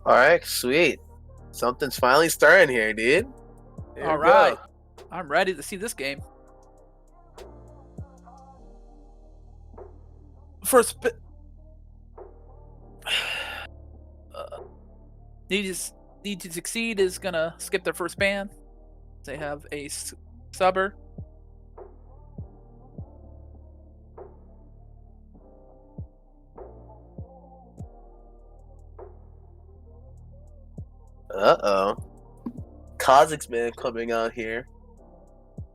All right, sweet. Something's finally starting here, dude. Here All we go. right. I'm ready to see this game. First, uh, need to need to succeed is gonna skip their first ban. They have a subber. Uh-oh. Kazakh's man coming out here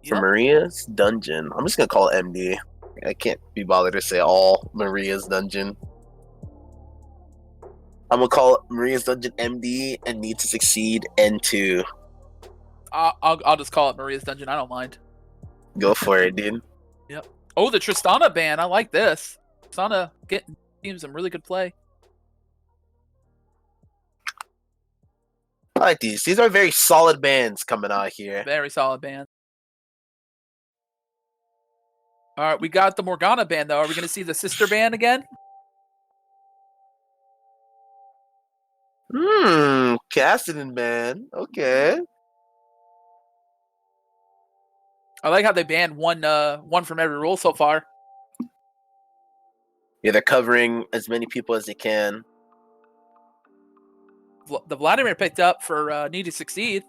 for Yep. Maria's Dungeon. I'm just gonna call it MD. I can't be bothered to say all Maria's Dungeon. I'm gonna call it Maria's Dungeon MD and Need to Succeed N2. I'll just call it Maria's Dungeon. I don't mind. Go for it, dude. Yep. Oh, the Tristana ban. I like this. Tristana getting some really good play. I like these. These are very solid bands coming out here. Very solid ban. All right, we got the Morgana ban though. Are we going to see the sister ban again? Cassidy band. Okay. I like how they banned one from every rule so far. Yeah, they're covering as many people as they can. The Vladimir picked up for Need to Succeed.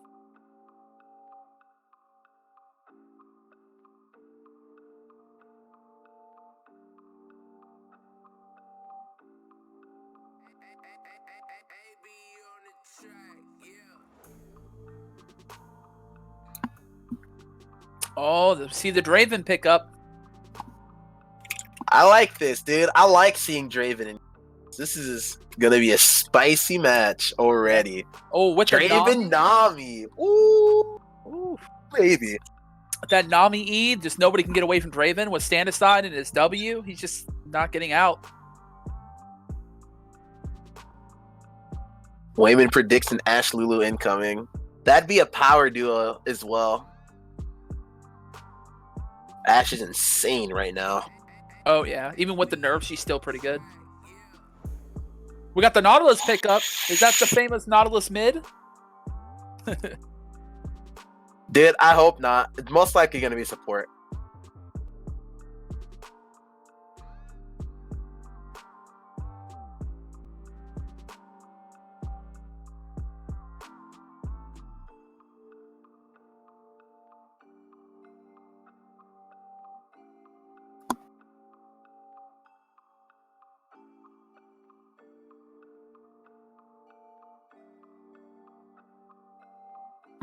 Oh, see the Draven pickup. I like this, dude. I like seeing Draven. This is gonna be a spicy match already. Oh, with Draven Nami. Ooh, baby. That Nami E, just nobody can get away from Draven with stand aside and his W. He's just not getting out. Wayman predicts an Ash Lulu incoming. That'd be a power duo as well. Ash is insane right now. Oh, yeah. Even with the nerfs, she's still pretty good. We got the Nautilus pickup. Is that the famous Nautilus mid? Dude, I hope not. It's most likely going to be support.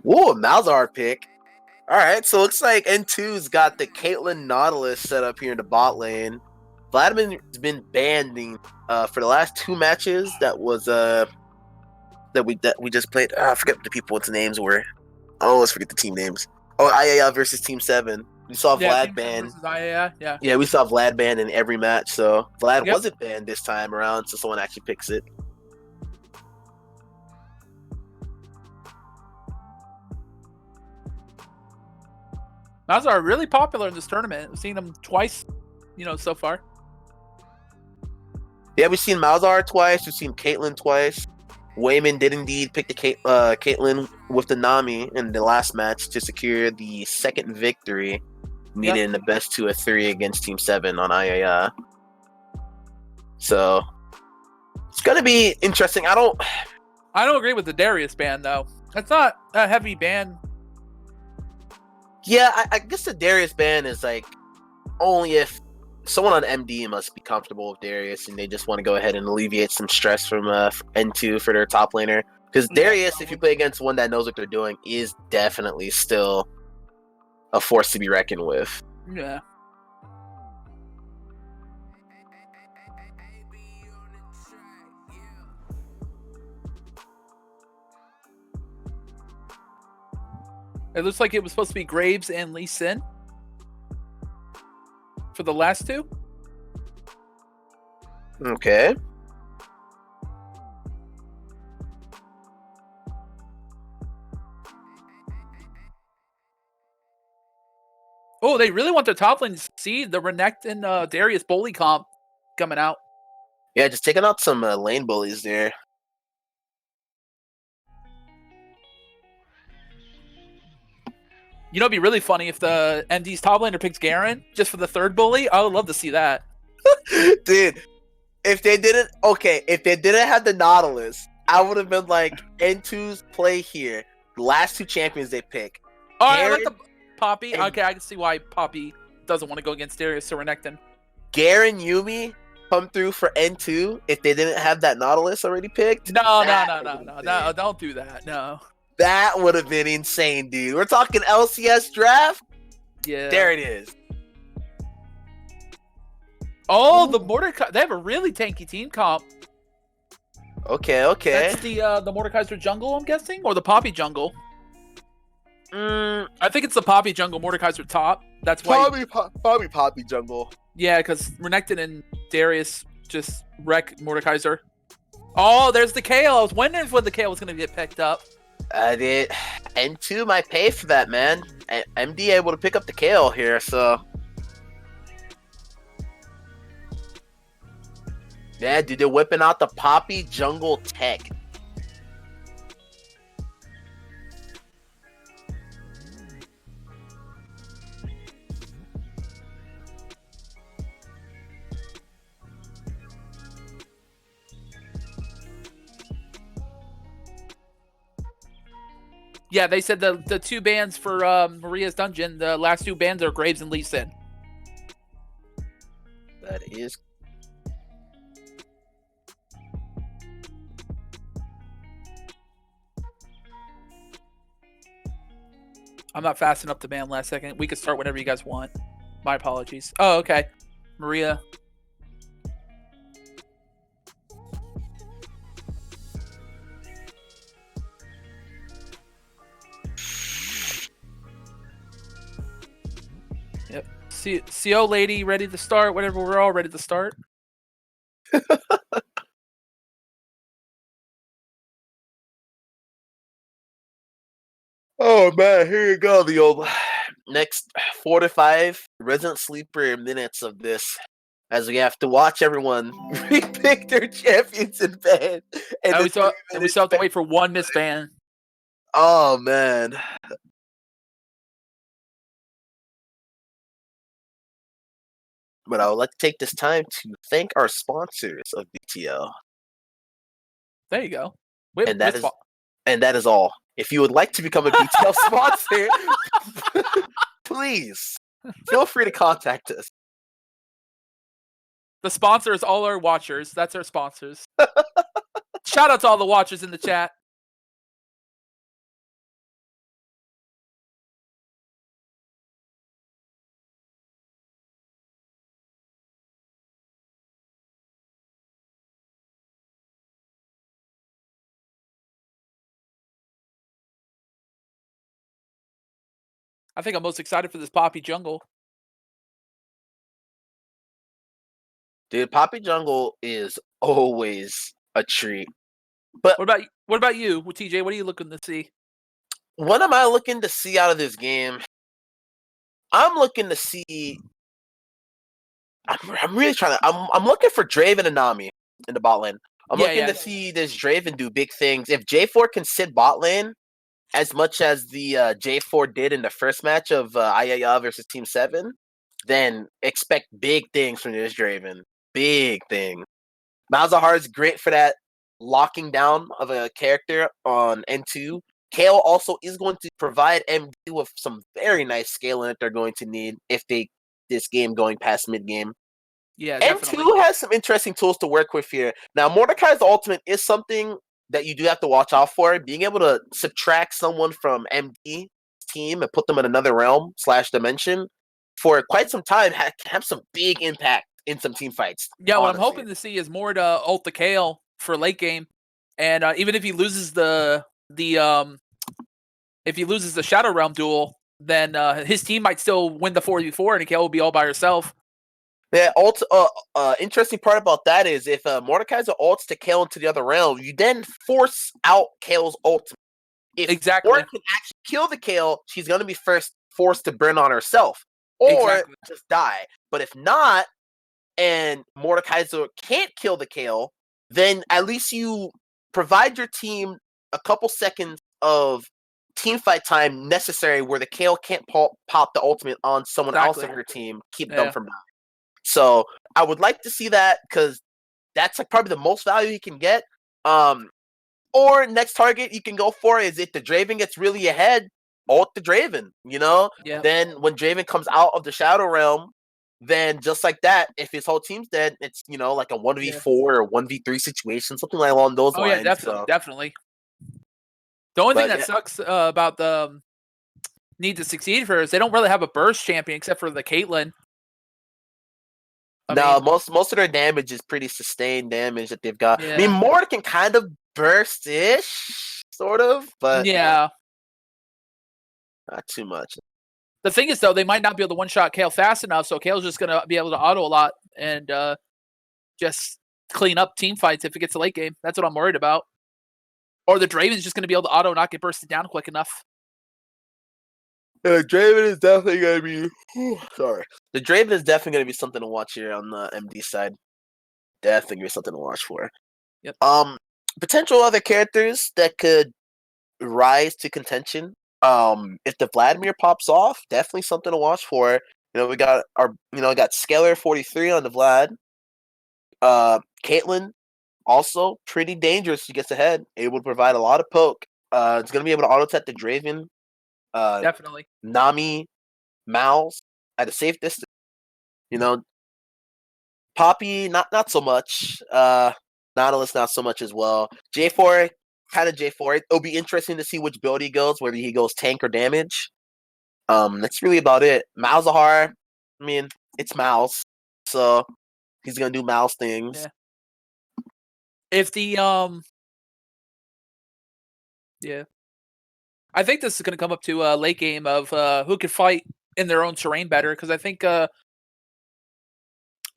Ooh, Malzahar pick. All right, so it looks like N2's got the Caitlyn Nautilus set up here in the bot lane. Vladimir's been banning for the last two matches. That was that we just played. I forget what the people's names were. I always forget the team names. Oh, IAL versus Team 7. We saw Vlad ban. Yeah, we saw Vlad ban in every match. So Vlad wasn't banned this time around, so someone actually picks it. Malzahar are really popular in this tournament. We've seen them twice, so far. Yeah, we've seen Malzahar twice. We've seen Caitlyn twice. Wayman did indeed pick the Caitlyn with the Nami in the last match to secure the second victory, needed in the best 2 of 3 against Team 7 on IAI. So it's gonna be interesting. I don't agree with the Darius ban though. That's not a heavy ban. Yeah, I guess the Darius ban is like only if someone on MD must be comfortable with Darius and they just want to go ahead and alleviate some stress from N2 for their top laner. Because Darius, if you play against one that knows what they're doing, is definitely still a force to be reckoned with. Yeah. It looks like it was supposed to be Graves and Lee Sin for the last two. Okay. Oh, they really want their top lane to succeed. The Renekton and Darius bully comp coming out. Yeah, just taking out some lane bullies there. You know, it'd be really funny if the MD's top laner picks Garen just for the third bully. I would love to see that. Dude, if they didn't have the Nautilus, I would have been like, N2's play here. The last 2 champions they pick. All right, I like the Poppy. and- Okay, I can see why Poppy doesn't want to go against Darius or Renekton. Garen Yumi come through for N2 if they didn't have that Nautilus already picked. No, don't do that. No. That would have been insane, dude. We're talking LCS draft. Yeah. There it is. Oh, the Mordekaiser. They have a really tanky team comp. Okay. That's the Mordekaiser jungle, I'm guessing, or the Poppy jungle. I think it's the Poppy jungle, Mordekaiser top. That's why. Probably Poppy jungle. Yeah, because Renekton and Darius just wreck Mordekaiser. Oh, there's the KO. I was wondering when the KO was going to get picked up. N2 might pay for that, man. MD able to pick up the KO here, so. Yeah, dude, they're whipping out the Poppy jungle tech. Yeah, they said the 2 bans for Maria's Dungeon, the last 2 bans are Graves and Lee Sin. That is. I'm not fast enough to ban last second. We can start whenever you guys want. My apologies. Oh, okay. Maria. Yep. CO lady ready to start whenever we're all ready to start. Oh man, here you go. The old next 4 to 5 resident sleeper minutes of this, as we have to watch everyone repick their champions in bed. And we still have to wait for 1 misban. Oh man. But I would like to take this time to thank our sponsors of BTL. There you go. And that is all. If you would like to become a BTL sponsor, please feel free to contact us. The sponsor is all our watchers. That's our sponsors. Shout out to all the watchers in the chat. I think I'm most excited for this Poppy jungle. Dude, Poppy jungle is always a treat. But what about you, TJ? What are you looking to see? What am I looking to see out of this game? I'm looking to see. I'm really trying to. I'm looking for Draven and Nami in the bot lane. I'm looking to see this Draven do big things. If J4 can sit bot lane as much as the J4 did in the first match of Ayaya versus Team 7, then expect big things from this Draven. Big thing. Malzahar is great for that locking down of a character on N2. Kale also is going to provide MD with some very nice scaling that they're going to need if they this game going past mid game. Yeah, definitely. N2 has some interesting tools to work with here. Now, Mordekaiser's ultimate is something that you do have to watch out for. Being able to subtract someone from MD team and put them in another realm / dimension for quite some time can have some big impact in some team fights. Yeah, what I'm hoping to see is more to ult the Kale for late game, and even if he loses the Shadow Realm duel, then his team might still win the 4v4, and Kale will be all by herself. Yeah, interesting part about that is if Mordekaiser ults to Kale into the other realm, you then force out Kale's ult. If exactly. Mord can actually kill the Kale, she's going to be forced to burn on herself or just die. But if not, and Mordekaiser can't kill the Kale, then at least you provide your team a couple seconds of team fight time necessary where the Kale can't pop the ultimate on someone else in her team, keep them from dying. So I would like to see that because that's like probably the most value he can get. Or next target you can go for is if the Draven gets really ahead, ult the Draven, you know? Yeah. Then when Draven comes out of the Shadow Realm, then just like that, if his whole team's dead, it's, you know, like a 1v4 or 1v3 situation, something like along those lines. Yeah, definitely. The only thing that sucks about the Need to Succeed for is they don't really have a burst champion except for the Caitlyn. Most of their damage is pretty sustained damage that they've got. Yeah. I mean, Mord can kind of burst-ish, sort of, but yeah, not too much. The thing is, though, they might not be able to one-shot Kale fast enough, so Kale's just going to be able to auto a lot and just clean up team fights if it gets to late game. That's what I'm worried about. Or the Draven's just going to be able to auto not get bursted down quick enough. The Draven is definitely going to be... sorry. The Draven is definitely going to be something to watch here on the MD side. Definitely going to be something to watch for. Yep. Potential other characters that could rise to contention. If the Vladimir pops off, definitely something to watch for. You know, we got got Scalar 43 on the Vlad. Caitlyn, also pretty dangerous. She gets ahead, able to provide a lot of poke. It's gonna be able to auto tech the Draven. Definitely. Nami, Mouse at a safe distance. You know, Poppy, not so much. Nautilus, not so much as well. J4, kind of J4. It'll be interesting to see which build he goes, whether he goes tank or damage. That's really about it. Malzahar, I mean, it's Mouse, so he's gonna do Mouse things. Yeah. If the I think this is gonna come up to a late game of who could fight in their own terrain better, because I think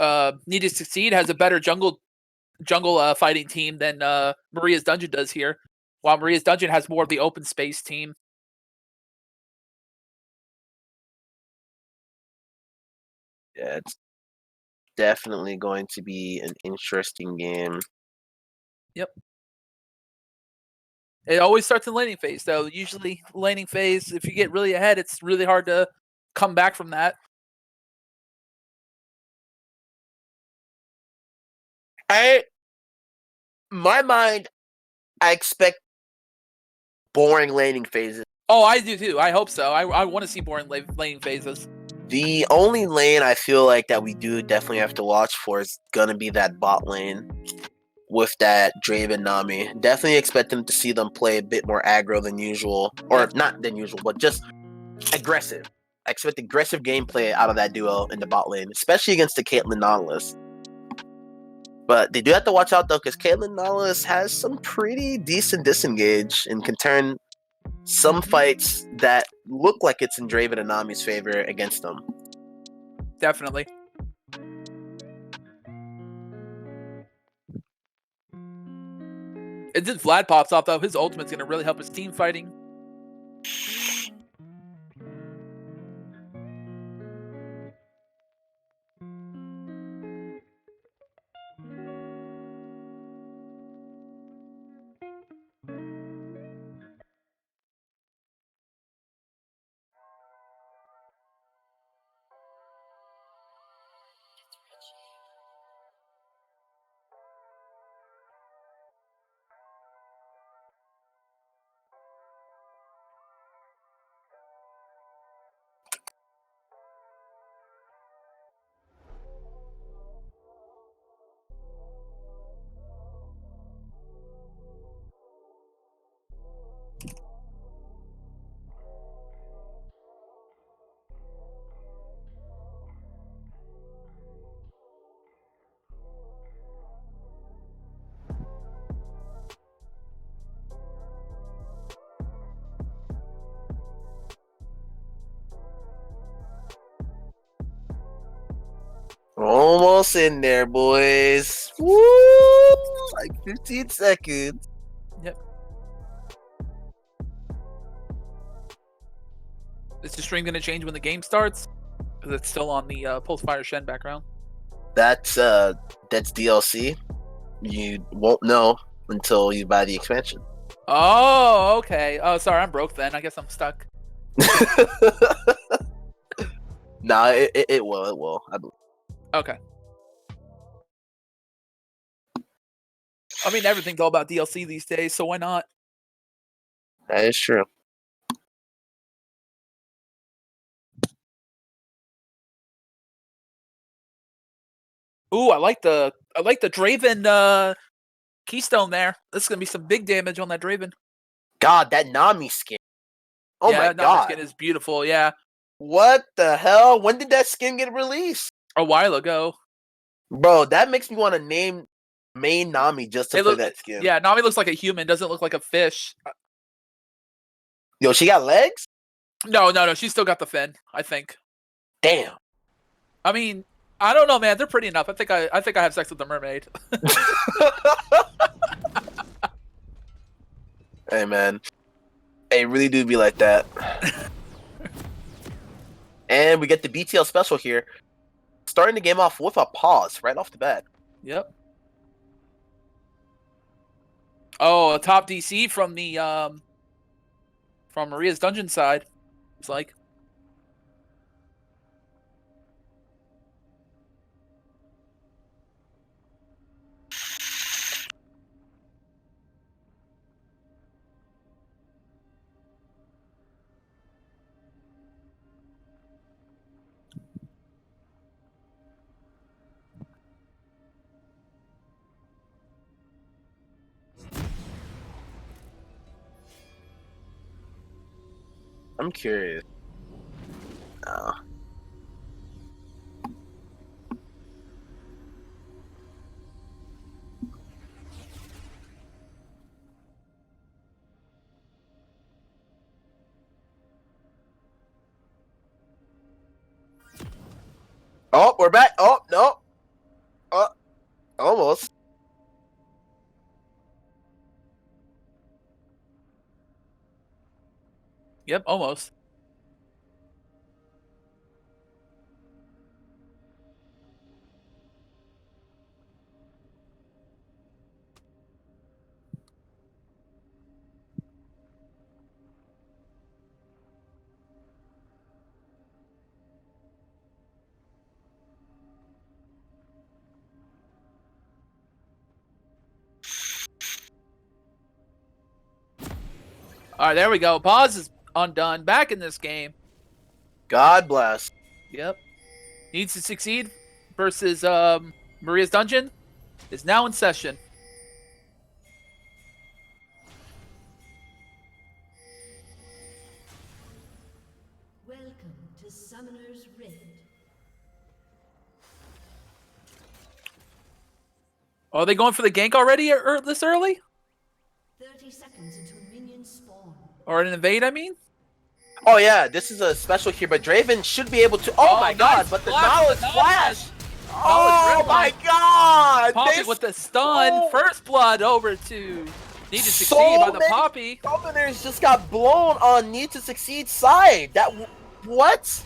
Need2Succeed has a better jungle fighting team than Maria's Dungeon does here, while Maria's Dungeon has more of the open space team. Yeah, it's definitely going to be an interesting game. Yep. It always starts in laning phase, though. Usually, laning phase, if you get really ahead, it's really hard to come back from that. My mind, I expect boring laning phases. Oh, I do too. I hope so. I want to see boring laning phases. The only lane I feel like that we do definitely have to watch for is gonna be that bot lane with that Draven Nami. Definitely expect them to see them play a bit more aggro than usual, or not than usual, but just aggressive. I expect aggressive gameplay out of that duo in the bot lane, especially against the Caitlyn Nautilus. But they do have to watch out though, because Caitlyn Nautilus has some pretty decent disengage and can turn some fights that look like it's in Draven and Nami's favor against them. Definitely. If this Vlad pops off, though, his ultimate's going to really help his team fighting. Almost in there, boys. Woo! Like 15 seconds. Yep. Is the stream going to change when the game starts? Because it's still on the Pulsefire Shen background. That's DLC. You won't know until you buy the expansion. Oh, okay. Oh, sorry, I'm broke then. I guess I'm stuck. Nah, it will. It will. I believe. Okay. I mean, everything's all about DLC these days, so why not? That is true. Ooh, I like the Draven Keystone there. This is gonna be some big damage on that Draven. God, that Nami skin. Oh my Yeah, Nami god. skin is beautiful. Yeah, What the hell? When did that skin get released? a while ago. Bro, that makes me want to name main Nami just to It play look, that skin. yeah, Nami looks like a human. Doesn't look like a fish. Yo, she got legs? No. She's still got the fin. I think. Damn. I mean, I don't know, man. They're pretty enough. I think I have sex with the mermaid. Hey, man. Hey, really do be like that. And we get the BTL special here. Starting the game off with a pause right off the bat. Yep. Oh, a top DC from the from Maria's dungeon side. It's like. I'm curious. Oh. Oh, we're back. Oh, no. Almost. Yep, almost. All right, there we go. Pause is undone. Back in this game. God bless. Yep. Needs to succeed versus Maria's dungeon is now in session. Welcome to Summoner's Rift. Are they going for the gank already this early? 30 seconds until minions spawn. Or an invade, I mean? Oh, yeah. This is a special here, but Draven should be able to. Oh, my god. nice But the flash, knowledge the flash. Knowledge Oh, my red god. Poppy with the stun. First blood over to Need to Succeed by the many Poppy. Summoners just got blown on Need to Succeed side. What?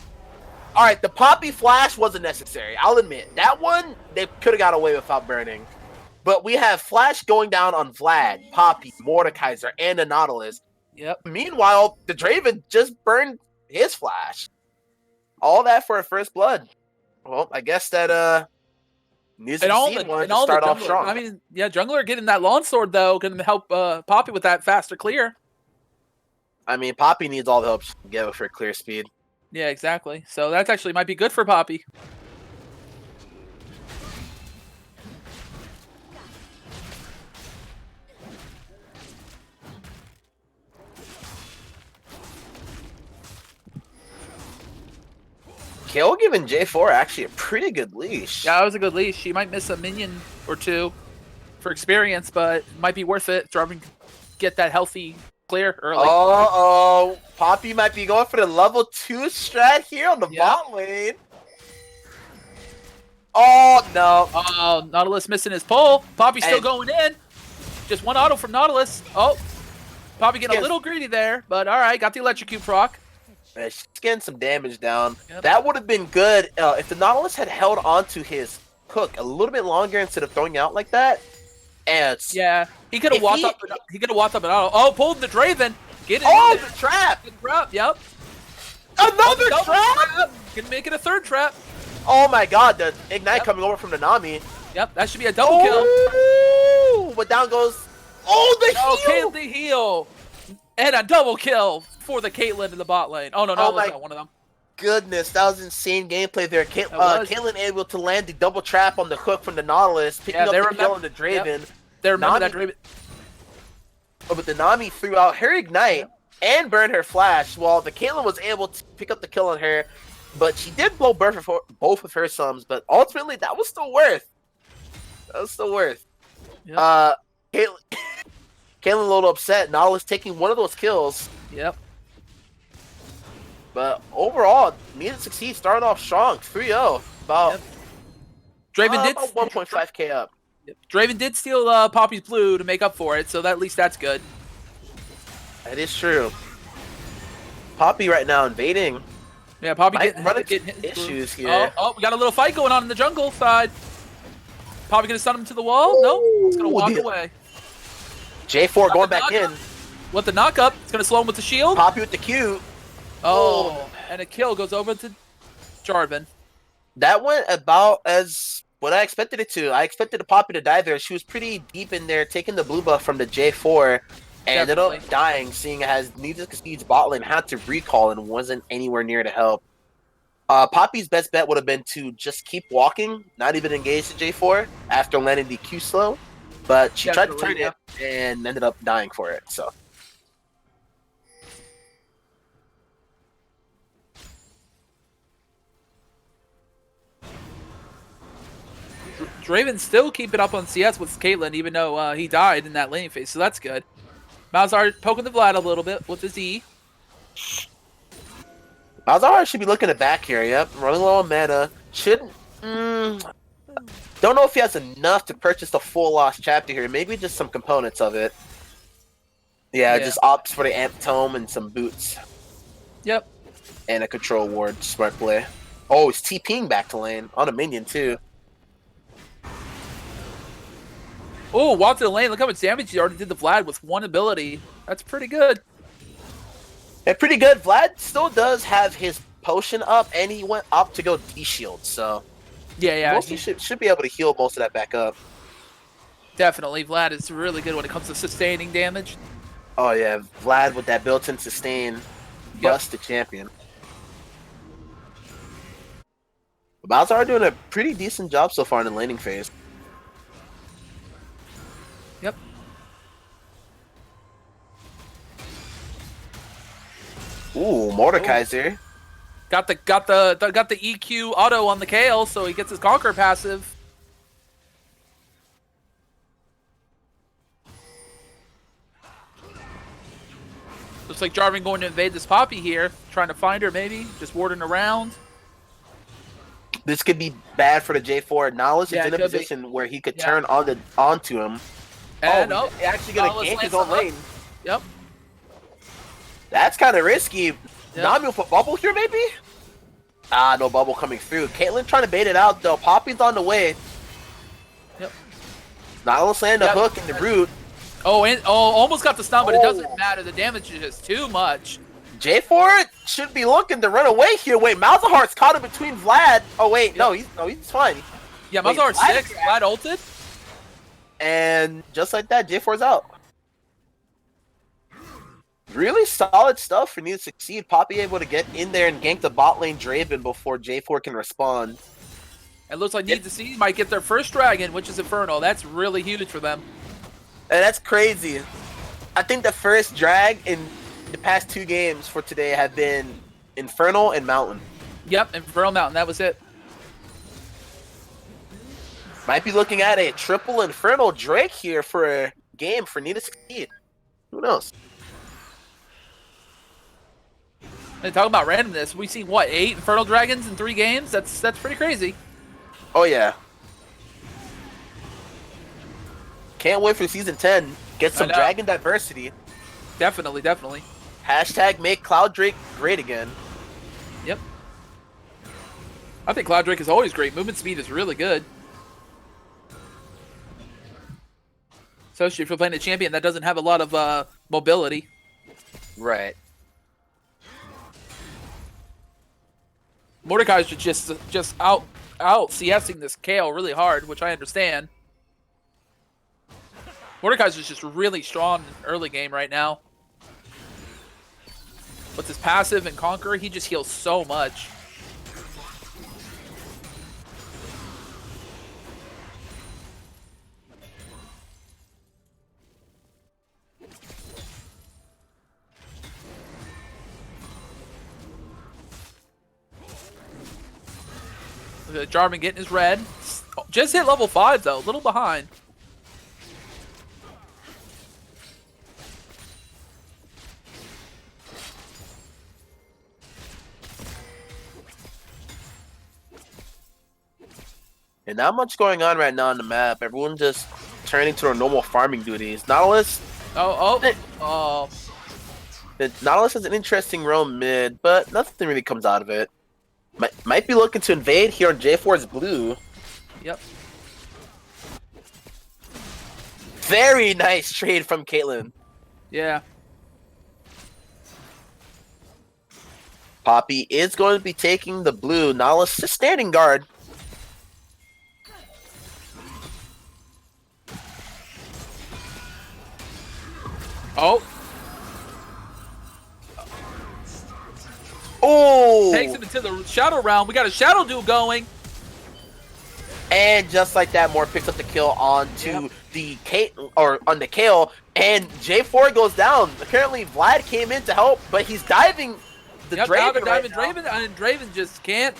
All right, the Poppy flash wasn't necessary. I'll admit that one they could have got away without burning. But we have flash going down on Vlad, Poppy, Mordekaiser, and the Nautilus. Yep. Meanwhile, the Draven just burned his flash. All that for a first blood. Well, I guess that Need to Succeed wanted to start off strong. I mean, yeah, jungler getting that lawn sword though can help Poppy with that faster clear. I mean, Poppy needs all the help she can get for clear speed. Yeah, exactly. So that actually might be good for Poppy. Kill giving J4 actually a pretty good leash. Yeah, that was a good leash. She might miss a minion or two for experience, but it might be worth it. Driving, get that healthy clear early. Oh, Poppy might be going for the level 2 strat here on the bot lane. Oh, no. Oh, Nautilus missing his pull. Poppy still going in. Just one auto from Nautilus. Oh, Poppy getting a little greedy there, but all right, got the electrocute proc. Man, she's getting some damage down. Yep. That would have been good if the Nautilus had held onto his hook a little bit longer instead of throwing out like that. And Yeah, he could have If walked he- up. He could have walked up and auto. Oh, pulled the Draven. Get it. oh, in there. the trap! Good trap. Yep. Another Double trap! Can make it a third trap. Oh my god, the Ignite Yep. coming over from the Nami. Yep, that should be a double kill. Oh, but down goes. Oh, the heal! Okay, the heal. And a double kill for the Caitlyn in the bot lane. Oh, no, Oh that's my- not one of them. Goodness, that was insane gameplay there. That was. Caitlyn able to land the double trap on the hook from the Nautilus, picking Yeah, up they the kill remember- on the Draven. They remember that Nami- Draven. Oh, but the Nami threw out her Ignite and burned her Flash, while the Caitlyn was able to pick up the kill on her. But she did blow both of her sums, but ultimately that was still worth. That was still worth. Yep. Caitlyn, Caitlyn a little upset. Nautilus taking one of those kills. Yep. But overall, Need2Succeed started off strong, 3-0. About, Draven did. about 1.5k up. Draven did steal Poppy's blue to make up for it, so that, at least that's good. That is true. Poppy right now invading. Yeah, Poppy Might getting run into hit. issues here. Oh, we got a little fight going on in the jungle side. Poppy gonna stun him to the wall? No, it's gonna walk away. J4 going back knock in. up. With the knockup, it's gonna slow him with the shield. Poppy with the Q. Oh, and a kill goes over to Jarvan. That went about as what I expected it to. I expected the Poppy to die there. She was pretty deep in there, taking the blue buff from the J4. And ended up Definitely. dying, seeing as Need2Succeed's bot lane had to recall and wasn't anywhere near to help. Poppy's best bet would have been to just keep walking, not even engage the J4 after landing the Q slow. But she tried to turn Definitely, it and ended up dying for it. So Draven still keeping up on CS with Caitlyn, even though he died in that lane phase, so that's good. Malzahar poking the Vlad a little bit with his E. Malzahar should be looking at back here. Yep, running low on mana. Shouldn't. Don't know if he has enough to purchase the full Lost Chapter here. Maybe just some components of it. Yeah, Yeah. just opts for the Amp Tome and some boots. Yep. And a control ward. Smart play. Oh, he's TPing back to lane on a minion too. Oh, walked to the lane. Look how much damage he already did to Vlad with one ability. That's pretty good. And pretty good. Vlad still does have his potion up, and he went up to go D-shield. So Yeah, he should be able to heal most of that back up. definitely. Vlad is really good when it comes to sustaining damage. Oh yeah, Vlad with that built-in sustain, bust the champion. Bowser are doing a pretty decent job so far in the laning phase. Yep. Ooh, Mordekaiser. Got the EQ auto on the Kale, so he gets his Conquer passive. Looks like Jarvan going to invade this Poppy here, trying to find her maybe, just warding around. This could be bad for the J4. Knowledge Yeah, is in it a could be. position where he could Yeah. turn onto him. And he's actually gonna Knowledge gank his lands own up. lane. Yep. That's kind of risky. Yep. Nami will put bubble here, maybe? Ah, no bubble coming through. Caitlyn trying to bait it out, though. Poppy's on the way. Yep. Nautilus landing the Yep. hook and the root. Oh, and almost got the stun, but it Oh. doesn't matter. The damage is just too much. J4 should be looking to run away here. Wait, Malzahar's caught in between Vlad. Oh wait, no, he's fine. Yeah, Wait, Malzahar's Vlad- 6. Vlad ulted. And just like that, J4's out. Really solid stuff for Need2Succeed. Poppy able to get in there and gank the bot lane Draven before J4 can respond. It looks like Need2Succeed might get their first dragon, which is Inferno. That's really huge for them. And that's crazy. I think the first drag in the past 2 games for today have been Infernal and Mountain. Yep, Inferno Mountain. That was it. Might be looking at a triple Infernal Drake here for a game for Need2Succeed. Who knows? And talking about randomness, we've seen what, 8 Infernal Dragons in 3 games? That's pretty crazy. Oh yeah. Can't wait for season 10. Get some I know. dragon diversity. Definitely, definitely. Hashtag make Cloud Drake great again. Yep. I think Cloud Drake is always great. Movement speed is really good. Especially if you're playing a champion that doesn't have a lot of mobility. Right. Mordecai's just out CSing this Kale really hard, which I understand. Mordecai's just really strong in early game right now. With his passive and Conquer, he just heals so much. Jarvan getting his red. Just hit level 5 though, a little behind. And not much going on right now on the map. Everyone just turning to their normal farming duties. Nautilus. Oh. Nautilus has an interesting roam mid, but nothing really comes out of it. Might be looking to invade here on J4's blue. Yep. Very nice trade from Caitlyn. Yeah. Poppy is going to be taking the blue. Nautilus is standing guard. Oh. Oh! Takes him into the Shadow round. We got a Shadow duel going. And just like that, Moore picks up the kill onto the Kale, and J4 goes down. Apparently, Vlad came in to help, but he's diving the Draven right now. And Draven just can't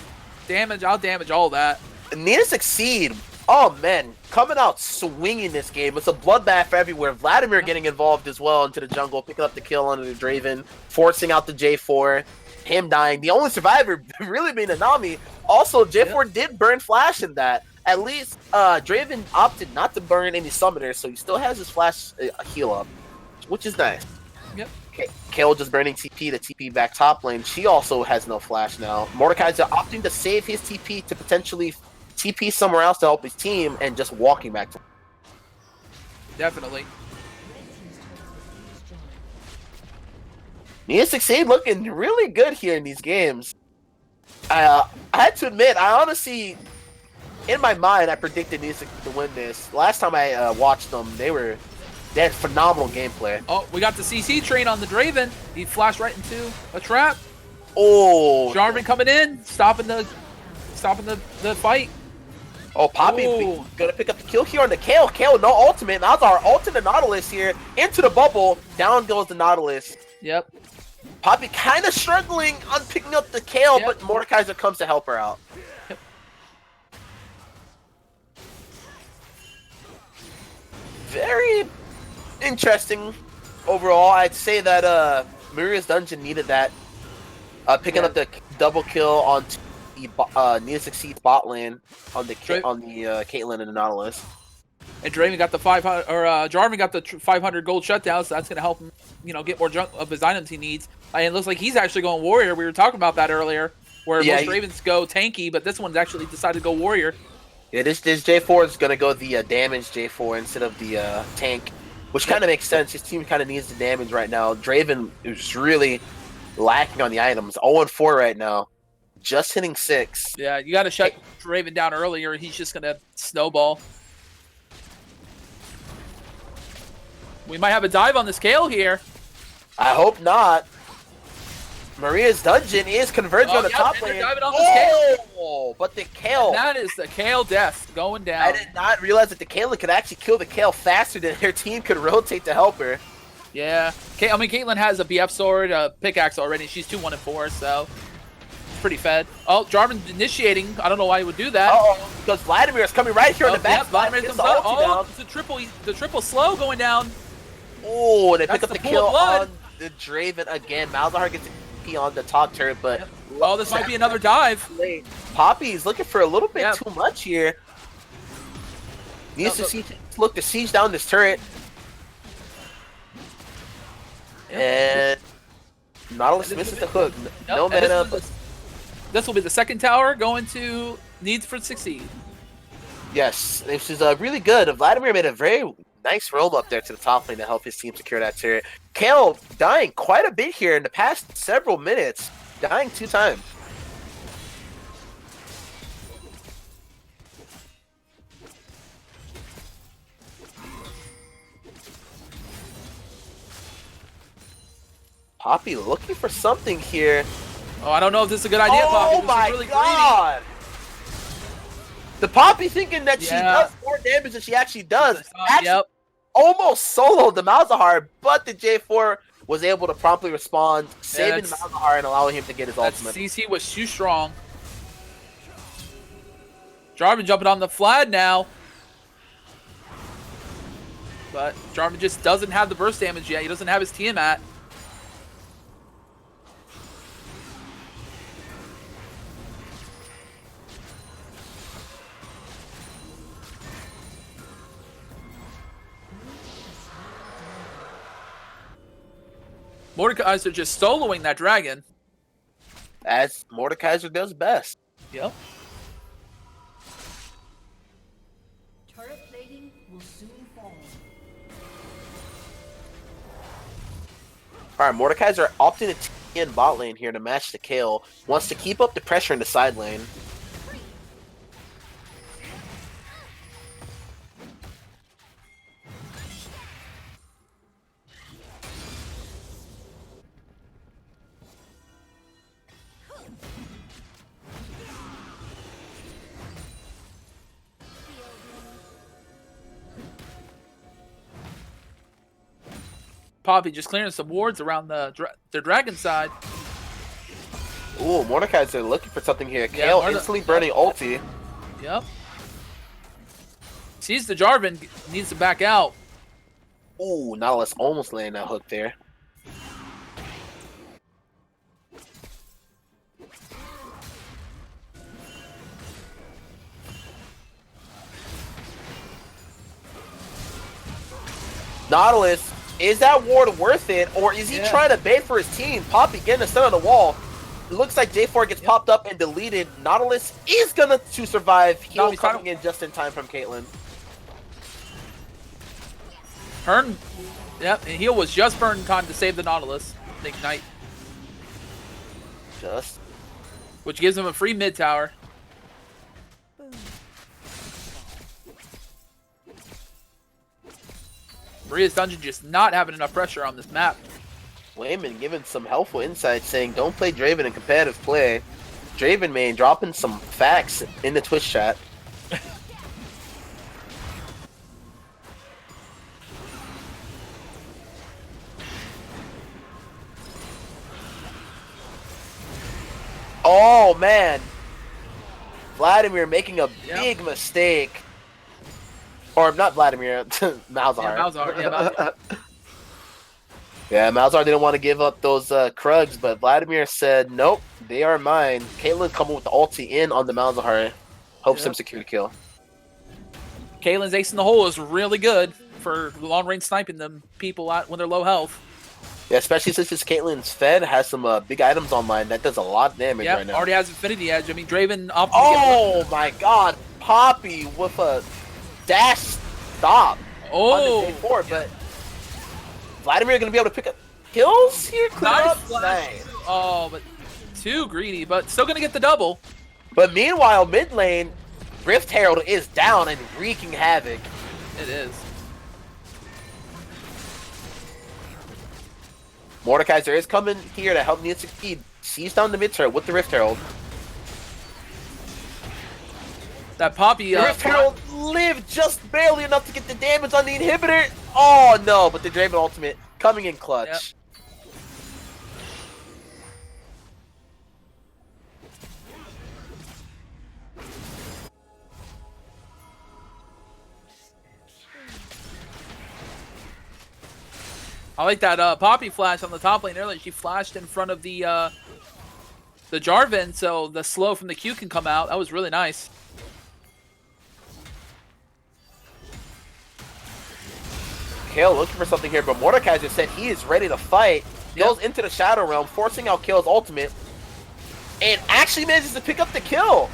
damage. I'll damage all that. Need2Succeed. Oh man, coming out swinging this game. It's a bloodbath everywhere. Vladimir getting involved as well into the jungle, picking up the kill onto the Draven, forcing out the J4. Him dying. The only survivor really being Anami. Also, J4 did burn Flash in that. At least Draven opted not to burn any summoners, so he still has his Flash heal up, which is nice. Yep. Kale just burning TP to TP back top lane. She also has no Flash now. Mordekai's opting to save his TP to potentially TP somewhere else to help his team and just walking back to him. Definitely. Need2Succeed looking really good here in these games. I had to admit, I honestly, in my mind, I predicted Need2Succeed to win this. Last time I watched them, they had phenomenal gameplay. Oh, we got the CC train on the Draven. He flashed right into a trap. Oh, Jarvan coming in, stopping the fight. Oh, Poppy gonna pick up the kill here on the Kale. Kale, no ultimate. Now it's our ultimate Nautilus here into the bubble. Down goes the Nautilus. Yep. Poppy kind of struggling on picking up the Kale, but Mordekaiser comes to help her out. Yep. Very interesting overall. I'd say that Maria's Dungeon needed that. Picking up the double kill on the Need2Succeed bot lane on the Caitlyn and the Nautilus. And Draven got the 500, or Jarvan got the 500 gold shutdown, so that's gonna help him, get more junk of his items he needs. And it looks like he's actually going warrior. We were talking about that earlier, where most Ravens go tanky, but this one's actually decided to go warrior. Yeah, this J4 is gonna go the damage J4 instead of the tank, which kind of makes sense. His team kind of needs the damage right now. Draven is really lacking on the items. 0-4 right now, just hitting 6. Yeah, you got to shut Draven down earlier. He's just gonna snowball. We might have a dive on the scale here. I hope not. Maria's Dungeon is converging on the top lane. Diving on the scale. But the Kale. And that is the Kale death going down. I did not realize that the Caitlyn could actually kill the Kale faster than her team could rotate to help her. Yeah. I mean, Caitlyn has a BF sword, a pickaxe already. She's 2-1-4, so pretty fed. Oh, Jarvan initiating. I don't know why he would do that. Uh-oh, because Vladimir is coming right here in the back. Yeah, Vladimir comes out. Oh, it's the triple slow going down. Oh, they pick up the kill on the Draven again. Malzahar gets a P on the top turret, but oh, this might be another dive. Poppy's looking for a little bit too much here. Needs to look to siege down this turret. And Nautilus misses the hook. No mana. This will be the second tower going to Need2Succeed. Yes, this is really good. Vladimir made a very Nice roam up there to the top lane to help his team secure that turret. Kale dying quite a bit here in the past several minutes. Dying 2 times. Poppy looking for something here. Oh, I don't know if this is a good idea, Poppy. Oh my really god! The Poppy thinking that she Yeah. does more damage than she actually does. Greedy. Yep. Almost soloed the Malzahar, but the J4 was able to promptly respond, saving the that's- Malzahar and allowing him to get his That ultimate. CC was too strong. Jarvan jumping on the flag now. But Jarvan just doesn't have the burst damage yet. He doesn't have his Tiamat. Mordekaiser just soloing that dragon. As Mordekaiser does best. Yep. Turret plating will soon fall. Alright, Mordekaiser opting to T in bot lane here to match the Kale. Wants to keep up the pressure in the side lane. Poppy just clearing some wards around their dragon side. Ooh, Mordekaiser looking for something here. Kale instantly burning ulti. Yep. Sees the Jarvan, needs to back out. Ooh, Nautilus almost landing that hook there. Nautilus, is that ward worth it, or is he trying to bait for his team? Poppy getting a stun on the wall. It looks like J4 gets popped up and deleted. Nautilus is gonna survive. Heal coming in just in time from Caitlyn. Hearn, yep, and heal was just burned in time to save the Nautilus. The Ignite. Just. Which gives him a free mid tower. Maria's Dungeon just not having enough pressure on this map. Wayman giving some helpful insights saying don't play Draven in competitive play. Draven main dropping some facts in the Twitch chat. Oh man, Vladimir making a big mistake. Or not Vladimir, Malzahar. Yeah, Malzahar. Yeah, Malzahar. Yeah, Malzahar didn't want to give up those Krugs, but Vladimir said, nope, they are mine. Caitlyn coming with the ulti in on the Malzahar. Hopes him secure the kill. Caitlyn's ace in the hole is really good for long range sniping them people out when they're low health. Yeah, especially since this Caitlyn's Fed has some big items online that does a lot of damage right now. Already has Infinity Edge. I mean, Draven opted Oh my god, Poppy with a dash stop on the J4, but Vladimir going to be able to pick up kills here? Nice. Oh, but too greedy, but still going to get the double. But meanwhile, mid lane, Rift Herald is down and wreaking havoc. It is. Mordekaiser is coming here to help Need2Succeed. Sees down the mid turret with the Rift Herald. That Poppy... The Rift Herald lived just barely enough to get the damage on the inhibitor. Oh no, but the Draven ultimate coming in clutch. Yep. I like that Poppy flash on the top lane earlier. She flashed in front of the Jarvan, so the slow from the Q can come out. That was really nice. Kale looking for something here, but Mordekaiser said he is ready to fight. Goes into the Shadow Realm, forcing out Kale's ultimate, and actually manages to pick up the kill.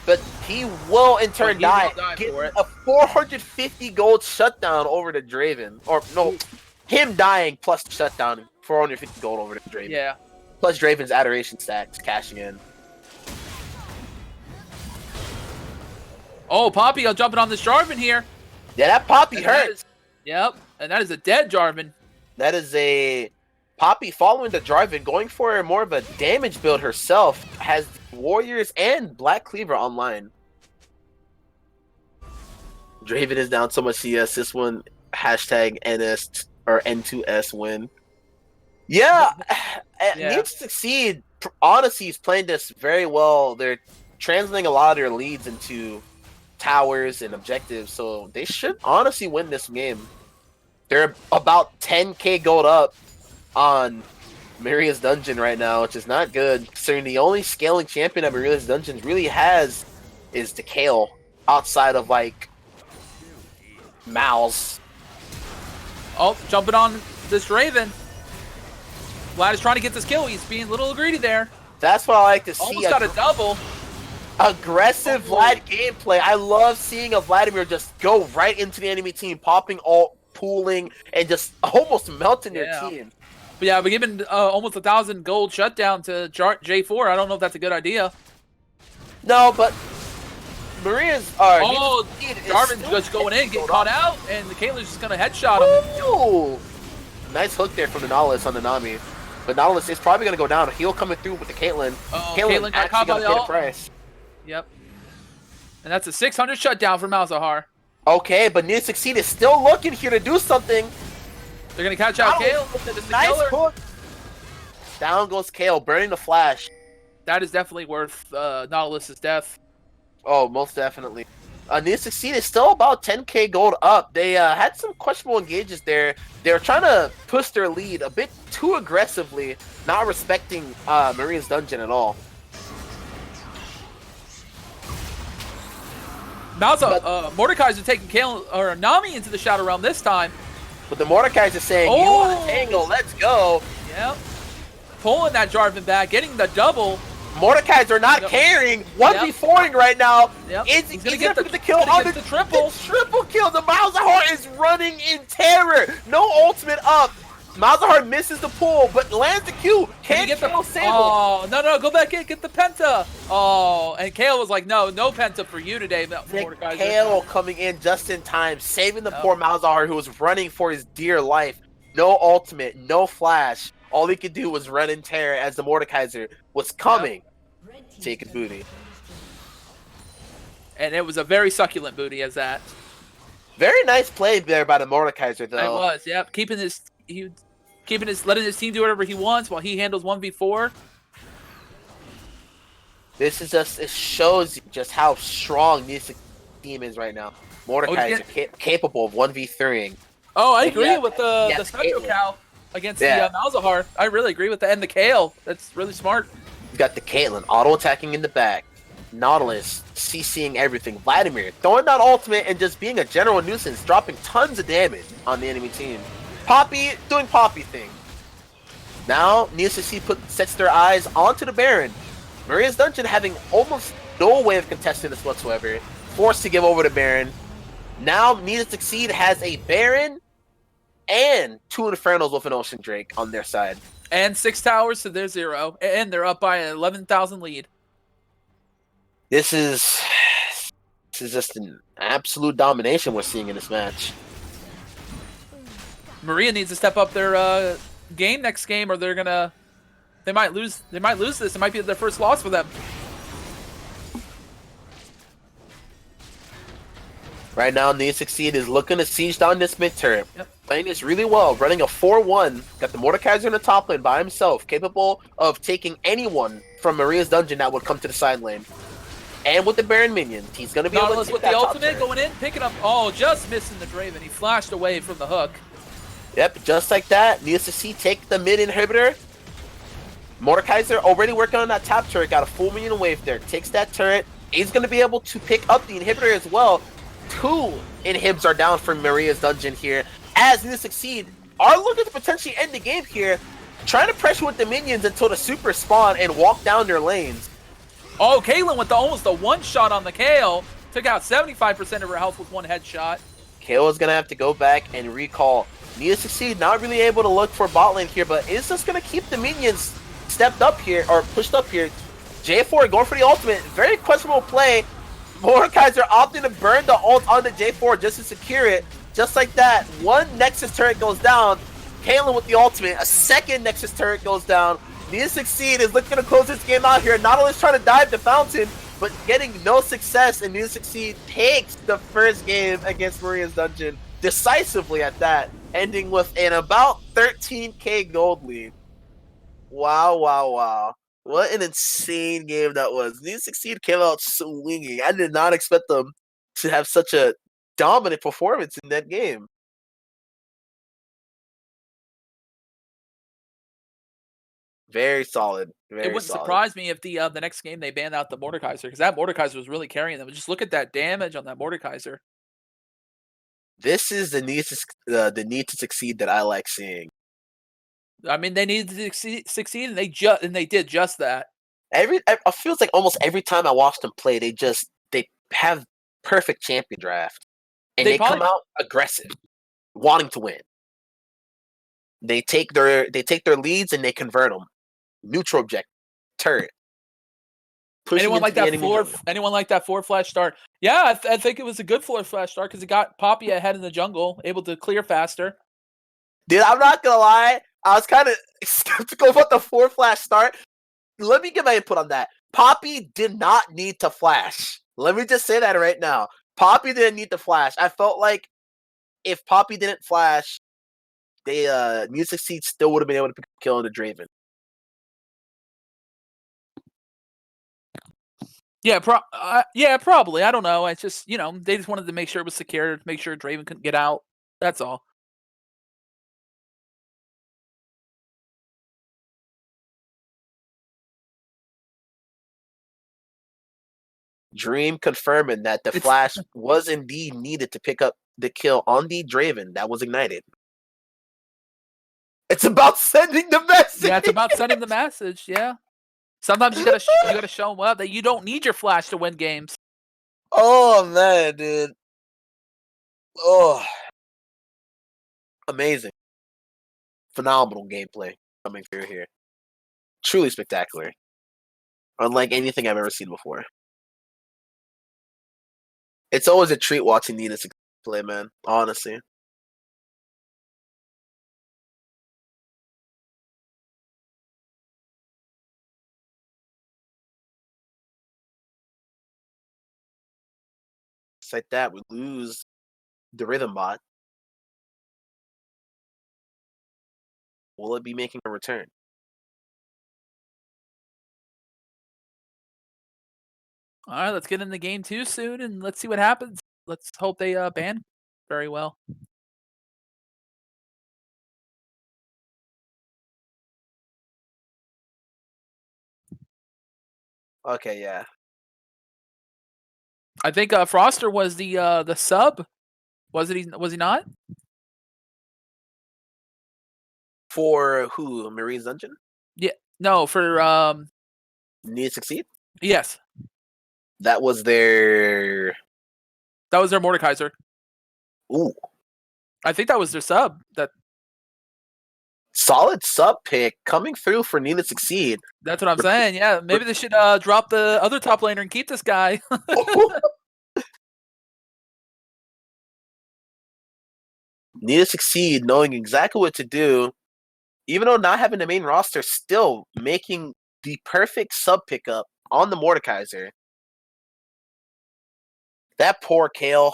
but he will in turn He die. will die Get for it. a 450 gold shutdown over to Draven. Or no, him dying plus shutdown, 450 gold over to Draven. Yeah. Plus Draven's adoration stacks cashing in. Oh, Poppy jumping on this Jarvan here. Yeah, that Poppy And hurt. Yep, and that is a dead Jarvan. That is a Poppy following the Jarvan, going for more of a damage build herself. Has Warriors and Black Cleaver online. Draven is down so much CS. This one, hashtag NS or N2S win. Yeah, Need2Succeed, honestly, is playing this very well. They're translating a lot of their leads into towers and objectives, so they should honestly win this game. They're about 10k gold up on Maria's Dungeon right now, which is not good, considering the only scaling champion that Maria's Dungeon really has is the Kale, outside of, like, Mal's. Oh, jumping on this Raven. Vlad is trying to get this kill. He's being a little greedy there. That's what I like to see. Almost got a double. Aggressive Vlad gameplay. I love seeing a Vladimir just go right into the enemy team, popping ult, pooling, and just almost melting their team. But yeah, we're giving almost 1,000 gold shutdown to J4. I don't know if that's a good idea. No, but Maria's... Jarvan's just going in, getting caught out, and the Caitlyn's just going to headshot him. Ooh. Nice hook there from the Nautilus on the Nami. But Nautilus is probably going to go down. Heal coming through with the Caitlyn. Caitlyn got caught by the ult. Price. Yep. And that's a 600 shutdown for Malzahar. Okay, but Need2Succeed is still looking here to do something. They're going to catch out Kale. Nice hook. Down goes Kale, burning the flash. That is definitely worth Nautilus's death. Oh, most definitely. Need2Succeed is still about 10k gold up. They had some questionable engages there. They were trying to push their lead a bit too aggressively, not respecting Maria's Dungeon at all. Mordekaiser taking Kale or Nami into the Shadow Realm this time. But the Mordekaiser saying, you want a tangle, let's go. Yep. Pulling that Jarvan back, getting the double. Mordekaiser not carrying, 1v4ing right now. Yep. He's gonna get the kill on the triple. The triple kill. The Malzahar is running in terror. No ultimate up. Malzahar misses the pull, but lands the Q. Can't get the Sable. Oh, no, go back in, get the Penta. Oh, and Kale was like, no Penta for you today, Mordekaiser. Kale coming in just in time, saving the poor Malzahar, who was running for his dear life. No ultimate, no flash. All he could do was run in terror as the Mordekaiser was coming. Taking booty. And it was a very succulent booty as that. Very nice play there by the Mordekaiser, though. It was, yep. Letting his team do whatever he wants while he handles 1v4. This is just, it shows you just how strong this team is right now. Mordekaiser capable of 1v3ing. Oh, I agree with the special cow against the Malzahar. I really agree with that. And the Kale. That's really smart. You got the Caitlyn auto-attacking in the back. Nautilus CCing everything. Vladimir throwing that ultimate and just being a general nuisance, dropping tons of damage on the enemy team. Poppy doing Poppy thing. Now Need2Succeed sets their eyes onto the Baron. Maria's Dungeon having almost no way of contesting this whatsoever. Forced to give over to Baron. Now Need2Succeed has a Baron and 2 Infernos with an Ocean Drake on their side. And 6 towers to their 0. And they're up by an 11,000 lead. This is just an absolute domination we're seeing in this match. Maria needs to step up their game next game, or they might lose this. It might be their first loss for them. Right now, Need2Succeed is looking to siege down this mid turret. Yep. Playing this really well, running a 4-1. Got the Mordekaiser in the top lane by himself, capable of taking anyone from Maria's Dungeon that would come to the side lane. And with the Baron minion, he's going to be able to with the ultimate going in, picking up. Oh, just missing the Draven. He flashed away from the hook. Yep, just like that. Need2Succeed take the mid inhibitor. Mordekaiser already working on that top turret. Got a full minion wave there. Takes that turret. He's going to be able to pick up the inhibitor as well. 2 inhibs are down from Maria's Dungeon here. As Need2Succeed are looking to potentially end the game here. Trying to pressure with the minions until the super spawn and walk down their lanes. Oh, Caitlyn with almost a one-shot on the Kale. Took out 75% of her health with one headshot. Kale is going to have to go back and recall. Need2Succeed, not really able to look for bot lane here, but is just going to keep the minions stepped up here, or pushed up here. J4 going for the ultimate. Very questionable play. Mordekaiser opting to burn the ult onto J4 just to secure it. Just like that, one Nexus turret goes down. Caitlyn with the ultimate. A second Nexus turret goes down. Need2Succeed is looking to close this game out here. Not only is trying to dive the fountain, but getting no success, and Need2Succeed takes the first game against Maria's Dungeon decisively at that, ending with an about 13k gold lead. Wow, wow, wow. What an insane game that was. Need2Succeed came out swinging. I did not expect them to have such a dominant performance in that game. Very solid. Very It wouldn't solid. surprise me if the next game they banned out the Mordekaiser, because that Mordekaiser was really carrying them. Just look at that damage on that Mordekaiser. This is the Need2Succeed that I like seeing. I mean, they needed to succeed, and they did just that. It feels like almost every time I watch them play, they have perfect champion draft, and they come out aggressive, wanting to win. They take their leads and they convert them. Neutral objective, turret. Anyone like that four flash start? Yeah, I think it was a good four flash start because it got Poppy ahead in the jungle, able to clear faster. Dude, I'm not gonna lie, I was kind of skeptical about the 4 flash start. Let me get my input on that. Poppy did not need to flash. Let me just say that right now. Poppy didn't need to flash. I felt like if Poppy didn't flash, they Need2Succeed still would have been able to pick a kill on the Draven. Yeah, probably. I don't know. It's just, they just wanted to make sure it was secure, make sure Draven couldn't get out. That's all. Dream confirming that the flash was indeed needed to pick up the kill on the Draven that was ignited. It's about sending the message. Yeah, it's about sending the message. Yeah. Sometimes you gotta show them up that you don't need your flash to win games. Oh man, dude. Oh, amazing, phenomenal gameplay coming through here. Truly spectacular, unlike anything I've ever seen before. It's always a treat watching Need2Succeed play, man. Honestly. It's like that, we lose the rhythm bot. Will it be making a return? All right, let's get in the game 2 soon, and let's see what happens. Let's hope they ban very well. Okay, yeah. I think Froster was the sub. Was he not? For who? Marie's Dungeon? Yeah. No, for Need2Succeed? yes. That was their Mordekaiser. Ooh. I think that was their sub. That solid sub pick coming through for Need2Succeed. That's what I'm saying. Yeah, maybe they should drop the other top laner and keep this guy. Need2Succeed knowing exactly what to do, even though not having the main roster, still making the perfect sub pickup on the Mordekaiser. That poor Kale.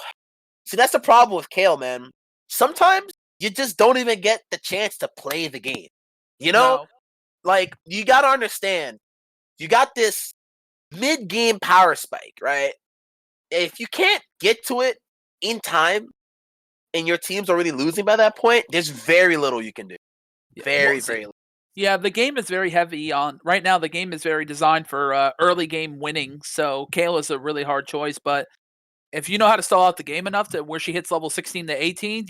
See, that's the problem with Kale, man. Sometimes you just don't even get the chance to play the game. You know? No. Like, you gotta understand, you got this mid-game power spike, right? If you can't get to it in time, and your team's already losing by that point, there's very little you can do. Very little. Yeah, the game is very heavy on right now. The game is very designed for early game winning, so Kale is a really hard choice. But if you know how to stall out the game enough to where she hits level 16 to 18,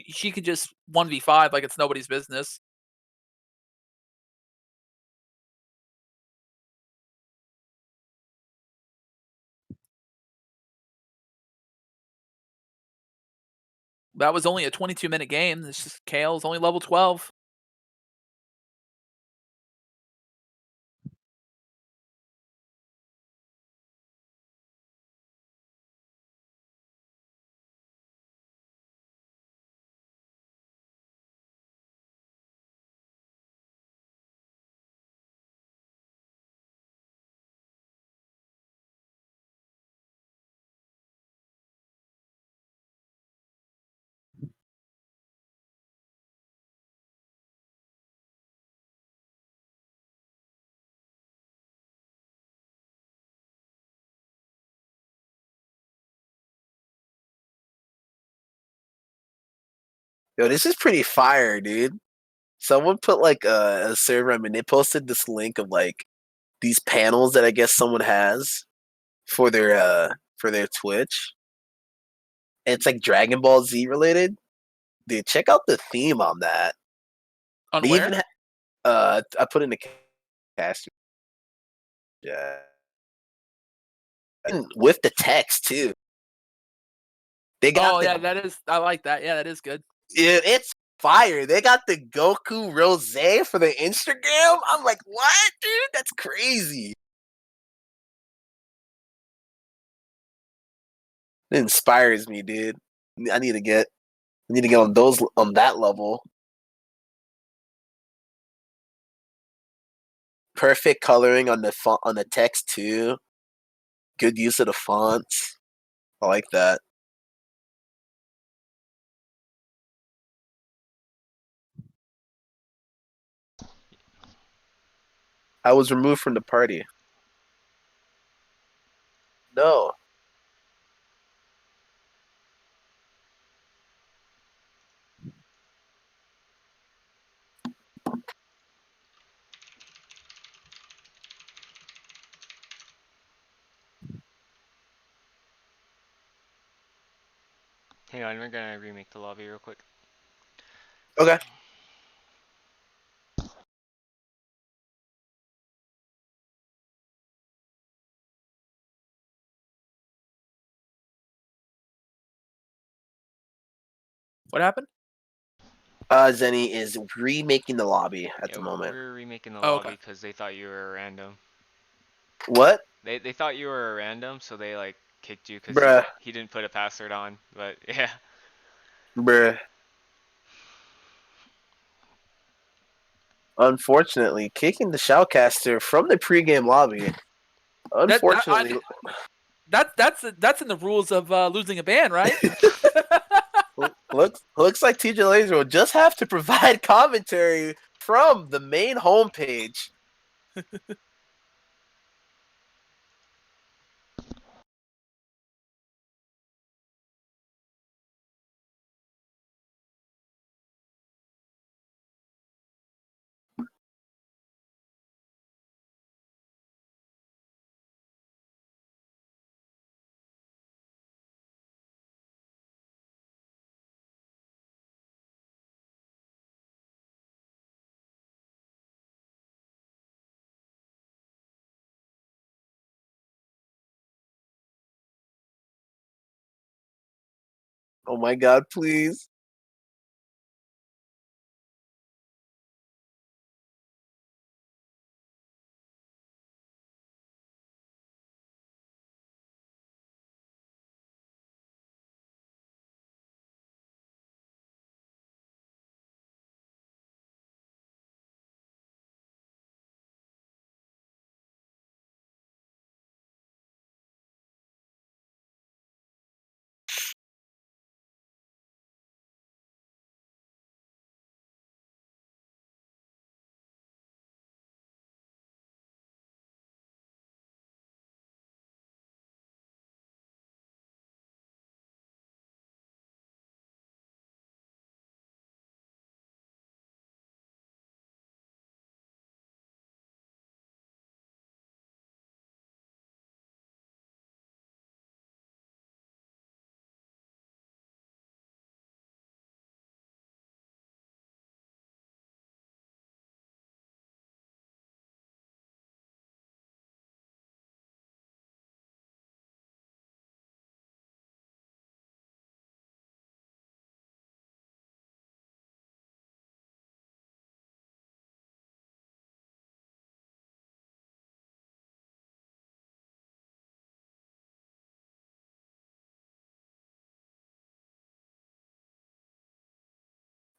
she could just 1v5 like it's nobody's business. That was only a 22-minute game. This is Kale's only level 12. Yo, this is pretty fire, dude. Someone put like a server. I mean, they posted this link of like these panels that I guess someone has for their Twitch. And it's like Dragon Ball Z related. Dude, check out the theme on that. On They where? even I put in the cast. Yeah. And with the text too. They got Oh the yeah, that is. I like that. Yeah, that is good. yeah, it's fire. They got the Goku Rose for the Instagram. I'm like, what, dude? That's crazy. It inspires me, dude. I need to get on that level. Perfect coloring on the font on the text too. Good use of the fonts. I like that. I was removed from the party. No. Hang on, we're gonna remake the lobby real quick. Okay. What happened? Zenny is remaking the lobby at Yeah, the moment. we're remaking the Oh, lobby okay. because they thought you were a random. What? They thought you were a random, so they like kicked you because Bruh. he didn't put a password on. But yeah, Bruh. Unfortunately, kicking the shoutcaster from the pregame lobby. That that Unfortunately, that's in the rules of losing a ban, right? looks like TJ Laser will just have to provide commentary from the main homepage. Oh my god, please.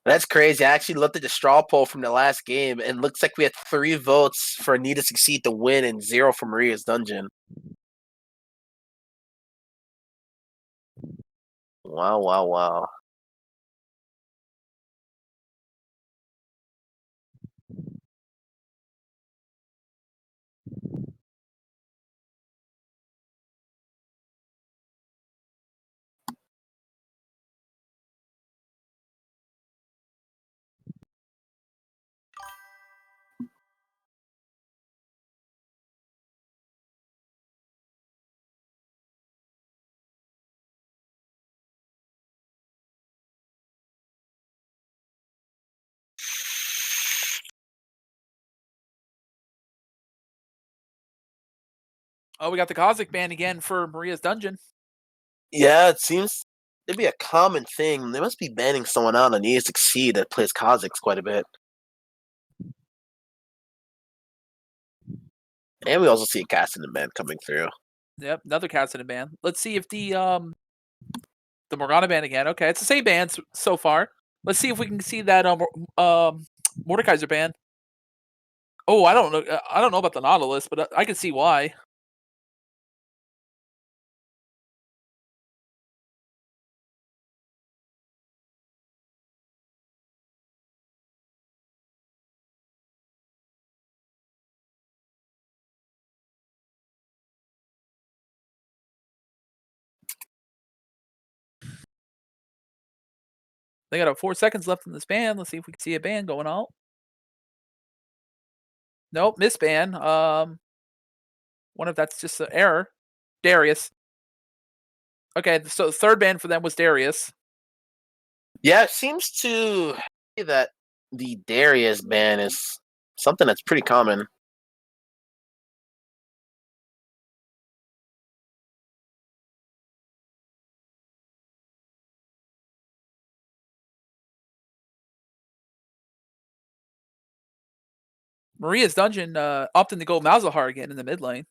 That's crazy. I actually looked at the straw poll from the last game, and looks like we had 3 votes for Need2Succeed to win and 0 for Maria's Dungeon. Wow, wow, wow. Oh, we got the Cosmic ban again for Maria's Dungeon. Yeah, it seems to be a common thing. They must be banning someone out on Need2Succeed that plays Kha'Zix quite a bit. And we also see a Cassidon ban coming through. Yep, another Cassidon ban. Let's see if the Morgana ban again. Okay, it's the same bans so far. Let's see if we can see that Mordekaiser ban. Oh, I don't know. I don't know about the Nautilus, but I can see why. They got 4 seconds left in this ban. Let's see if we can see a ban going out. Nope, miss ban. Wonder if that's just an error. Darius. Okay, so the third ban for them was Darius. Yeah, it seems to be that the Darius ban is something that's pretty common. Maria's Dungeon opting to go Malzahar again in the mid lane.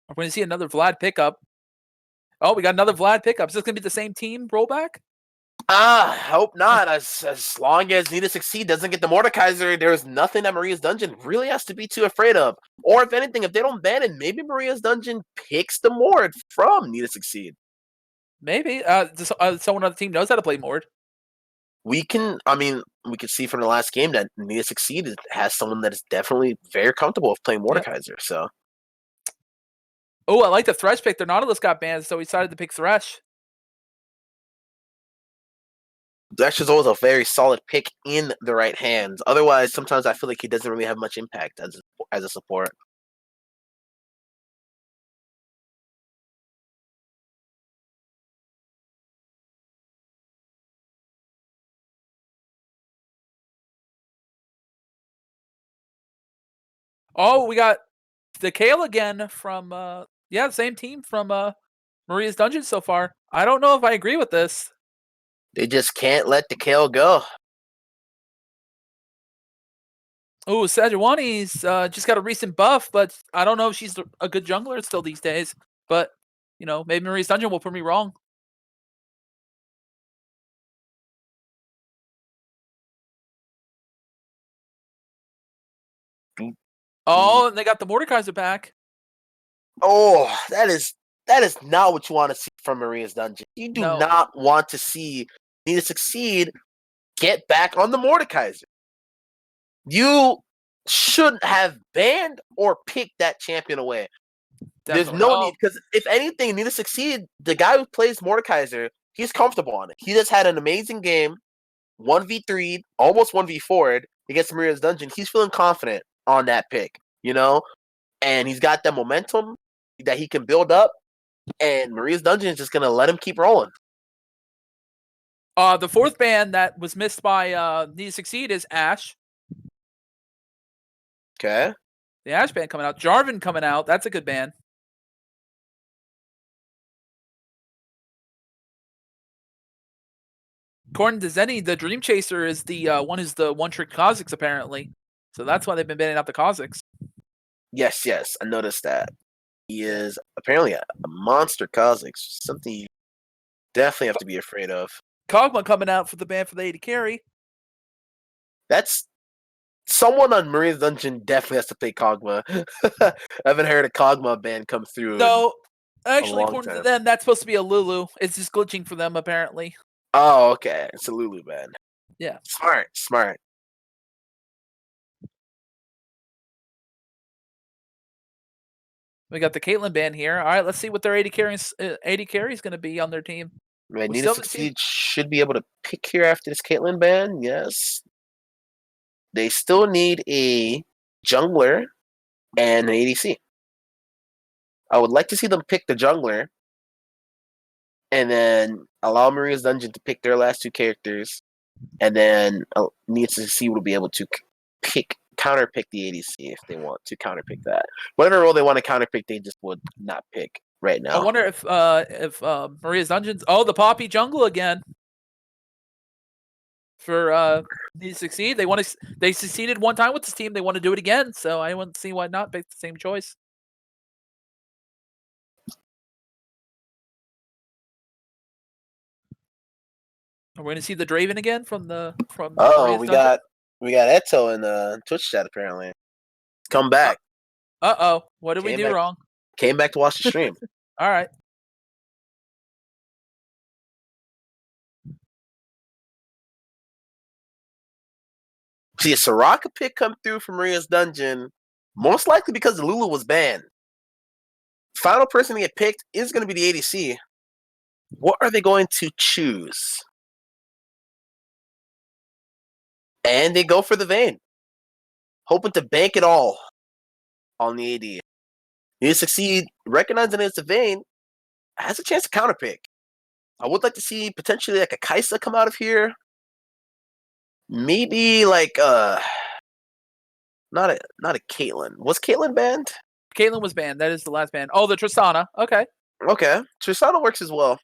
We're going to see another Vlad pickup. Oh, we got another Vlad pickup. Is this going to be the same team rollback? Hope not. As long as Need2Succeed doesn't get the Mordekaiser, there's nothing that Maria's Dungeon really has to be too afraid of. Or if anything, if they don't ban it, maybe Maria's Dungeon picks the Mord from Need2Succeed. Maybe. Someone on the team knows how to play Mord. We can see from the last game that Need2Succeed has someone that is definitely very comfortable with playing Mordekaiser. Yep. So. Oh, I like the Thresh pick. Their Nautilus got banned, so we decided to pick Thresh. Thresh is always a very solid pick in the right hands. Otherwise, sometimes I feel like he doesn't really have much impact as a support. Oh, we got the Kale again from the same team from Maria's Dungeon so far. I don't know if I agree with this. They just can't let the Kale go. Oh, Sejuani's just got a recent buff, but I don't know if she's a good jungler still these days. But, maybe Maria's Dungeon will prove me wrong. Oh, and they got the Mordekaiser back. Oh, that is not what you want to see from Maria's Dungeon. You do not want to see Need2Succeed get back on the Mordekaiser. You shouldn't have banned or picked that champion away. Definitely. There's no need, because if anything, Need2Succeed, the guy who plays Mordekaiser, he's comfortable on it. He just had an amazing game, 1v3, almost 1v4'd against Maria's Dungeon. He's feeling confident on that pick, and he's got the momentum that he can build up, and Maria's Dungeon is just going to let him keep rolling. The fourth ban that was missed by Need2Succeed is Ashe. Okay. The Ashe ban coming out. Jarvan coming out. That's a good ban. According to Zenny, the Dream Chaser is the one who's the one-trick Kha'Zix, apparently. So that's why they've been banning out the Kha'Zix. Yes, I noticed that. He is apparently a monster Kha'Zix, something you definitely have to be afraid of. Kog'Maw coming out for the ban for the AD carry. That's someone on Maria's Dungeon definitely has to play Kog'Maw. I haven't heard a Kog'Maw ban come through. No, actually, long according to time. them, that's supposed to be a Lulu. It's just glitching for them, apparently. Oh, okay. It's a Lulu ban. Yeah. Smart. We got the Caitlyn ban here. All right, let's see what their AD carry is going to be on their team. Man, We Need to still haven't seen- Succeed should be able to pick here after this Caitlyn ban. Yes. They still need a jungler and an ADC. I would like to see them pick the jungler and then allow Maria's Dungeon to pick their last two characters, and then Need2Succeed will be able to counterpick the ADC if they want to counterpick that. Whatever role they want to counterpick, they just would not pick right now. I wonder if Maria's Dungeons. Oh, the Poppy jungle again. For Need2Succeed, they succeeded one time with this team. They want to do it again, so I wouldn't see why not pick the same choice. Are we going to see the Draven again from Oh, Maria's we Dungeon? got Eto in the Twitch chat apparently. Come back. Uh-oh. What did we Came do back. wrong? Came back to watch the stream. All right. See a Soraka pick come through from Maria's Dungeon, most likely because Lulu was banned. Final person to get picked is going to be the ADC. What are they going to choose? And they go for the Vayne, hoping to bank it all on the AD. Need2Succeed, recognizing it's a Vayne, has a chance to counterpick. I would like to see potentially like a Kaisa come out of here. Maybe like not a Caitlyn. Was Caitlyn banned? Caitlyn was banned. That is the last ban. Oh, the Tristana. Okay. Okay. Tristana works as well.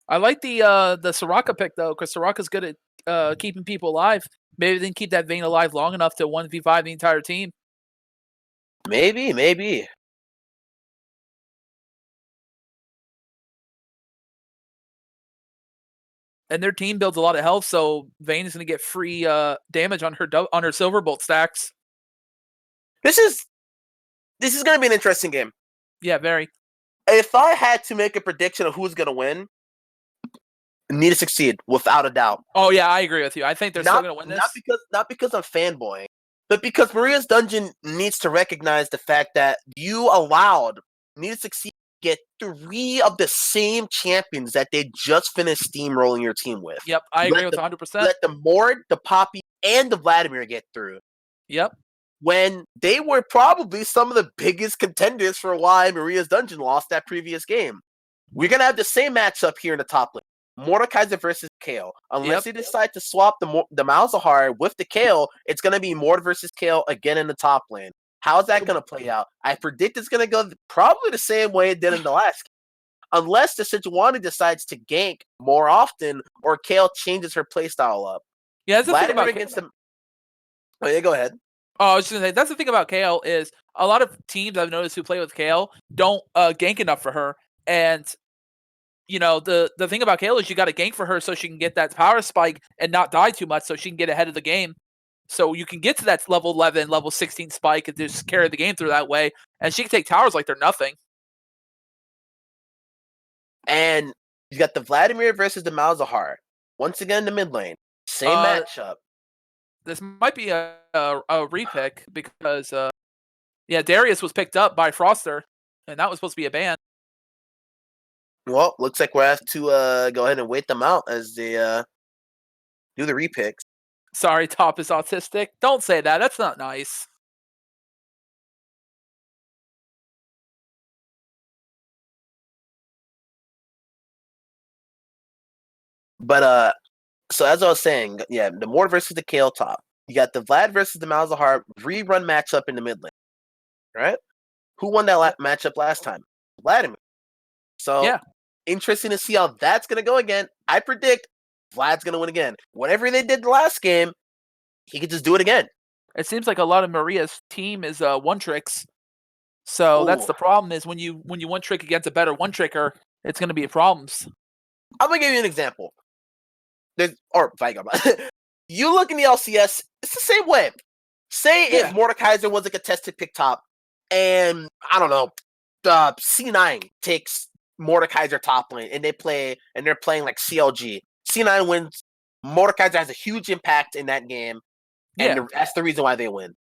I like the Soraka pick though, because Soraka's good at keeping people alive. Maybe they can keep that Vayne alive long enough to 1v5 the entire team. Maybe. And their team builds a lot of health, so Vayne is going to get free damage on her Silverbolt stacks. This is going to be an interesting game. Yeah, very. If I had to make a prediction of who's going to win, Need2Succeed without a doubt. Oh yeah, I agree with you. I think they're still going to win this. Not because I'm fanboying, but because Maria's Dungeon needs to recognize the fact that you allowed Need2Succeed to get 3 of the same champions that they just finished steamrolling your team with. Yep, I agree with 100%. Let the Mord, the Poppy, and the Vladimir get through. Yep. When they were probably some of the biggest contenders for why Maria's Dungeon lost that previous game. We're going to have the same matchup here in the top lane. Mordekaiser versus Kayle. Unless they decide to swap the Malzahar with the Kayle, it's going to be Mord versus Kayle again in the top lane. How's that going to play out? I predict it's going to go probably the same way it did in the last game. Unless the Sejuani decides to gank more often or Kayle changes her playstyle up. Yeah, that's the thing Vladimir about against them. Oh, yeah, go ahead. Oh, I was just going to say, that's the thing about Kayle is a lot of teams I've noticed who play with Kayle don't gank enough for her. And you know, the thing about Kayle is you got to gank for her so she can get that power spike and not die too much so she can get ahead of the game. So you can get to that level 11, level 16 spike and just carry the game through that way. And she can take towers like they're nothing. And you got the Vladimir versus the Malzahar. Once again, the mid lane. Same matchup. This might be a repick because, Darius was picked up by Froster. And that was supposed to be a ban. Well, looks like we'll have to go ahead and wait them out as they do the repicks. Sorry, Top is autistic. Don't say that. That's not nice. But so as I was saying, yeah, the Mord versus the Kayle top. You got the Vlad versus the Malzahar rerun matchup in the mid lane, right? Who won that matchup last time? Vladimir. So yeah, interesting to see how that's gonna go again. I predict Vlad's gonna win again. Whatever they did the last game, he could just do it again. It seems like a lot of Maria's team is one tricks. So that's Ooh. the problem is when you one trick against a better one tricker, it's going to be problems. I'm gonna give you an example. You look in the LCS, it's the same way. Say if Yeah. Mordekaiser was a contested pick top, and I don't know, C9 takes Mordekaiser top lane, and they're playing like CLG. C9 wins. Mordekaiser has a huge impact in that game, and Yeah. that's the reason why they win.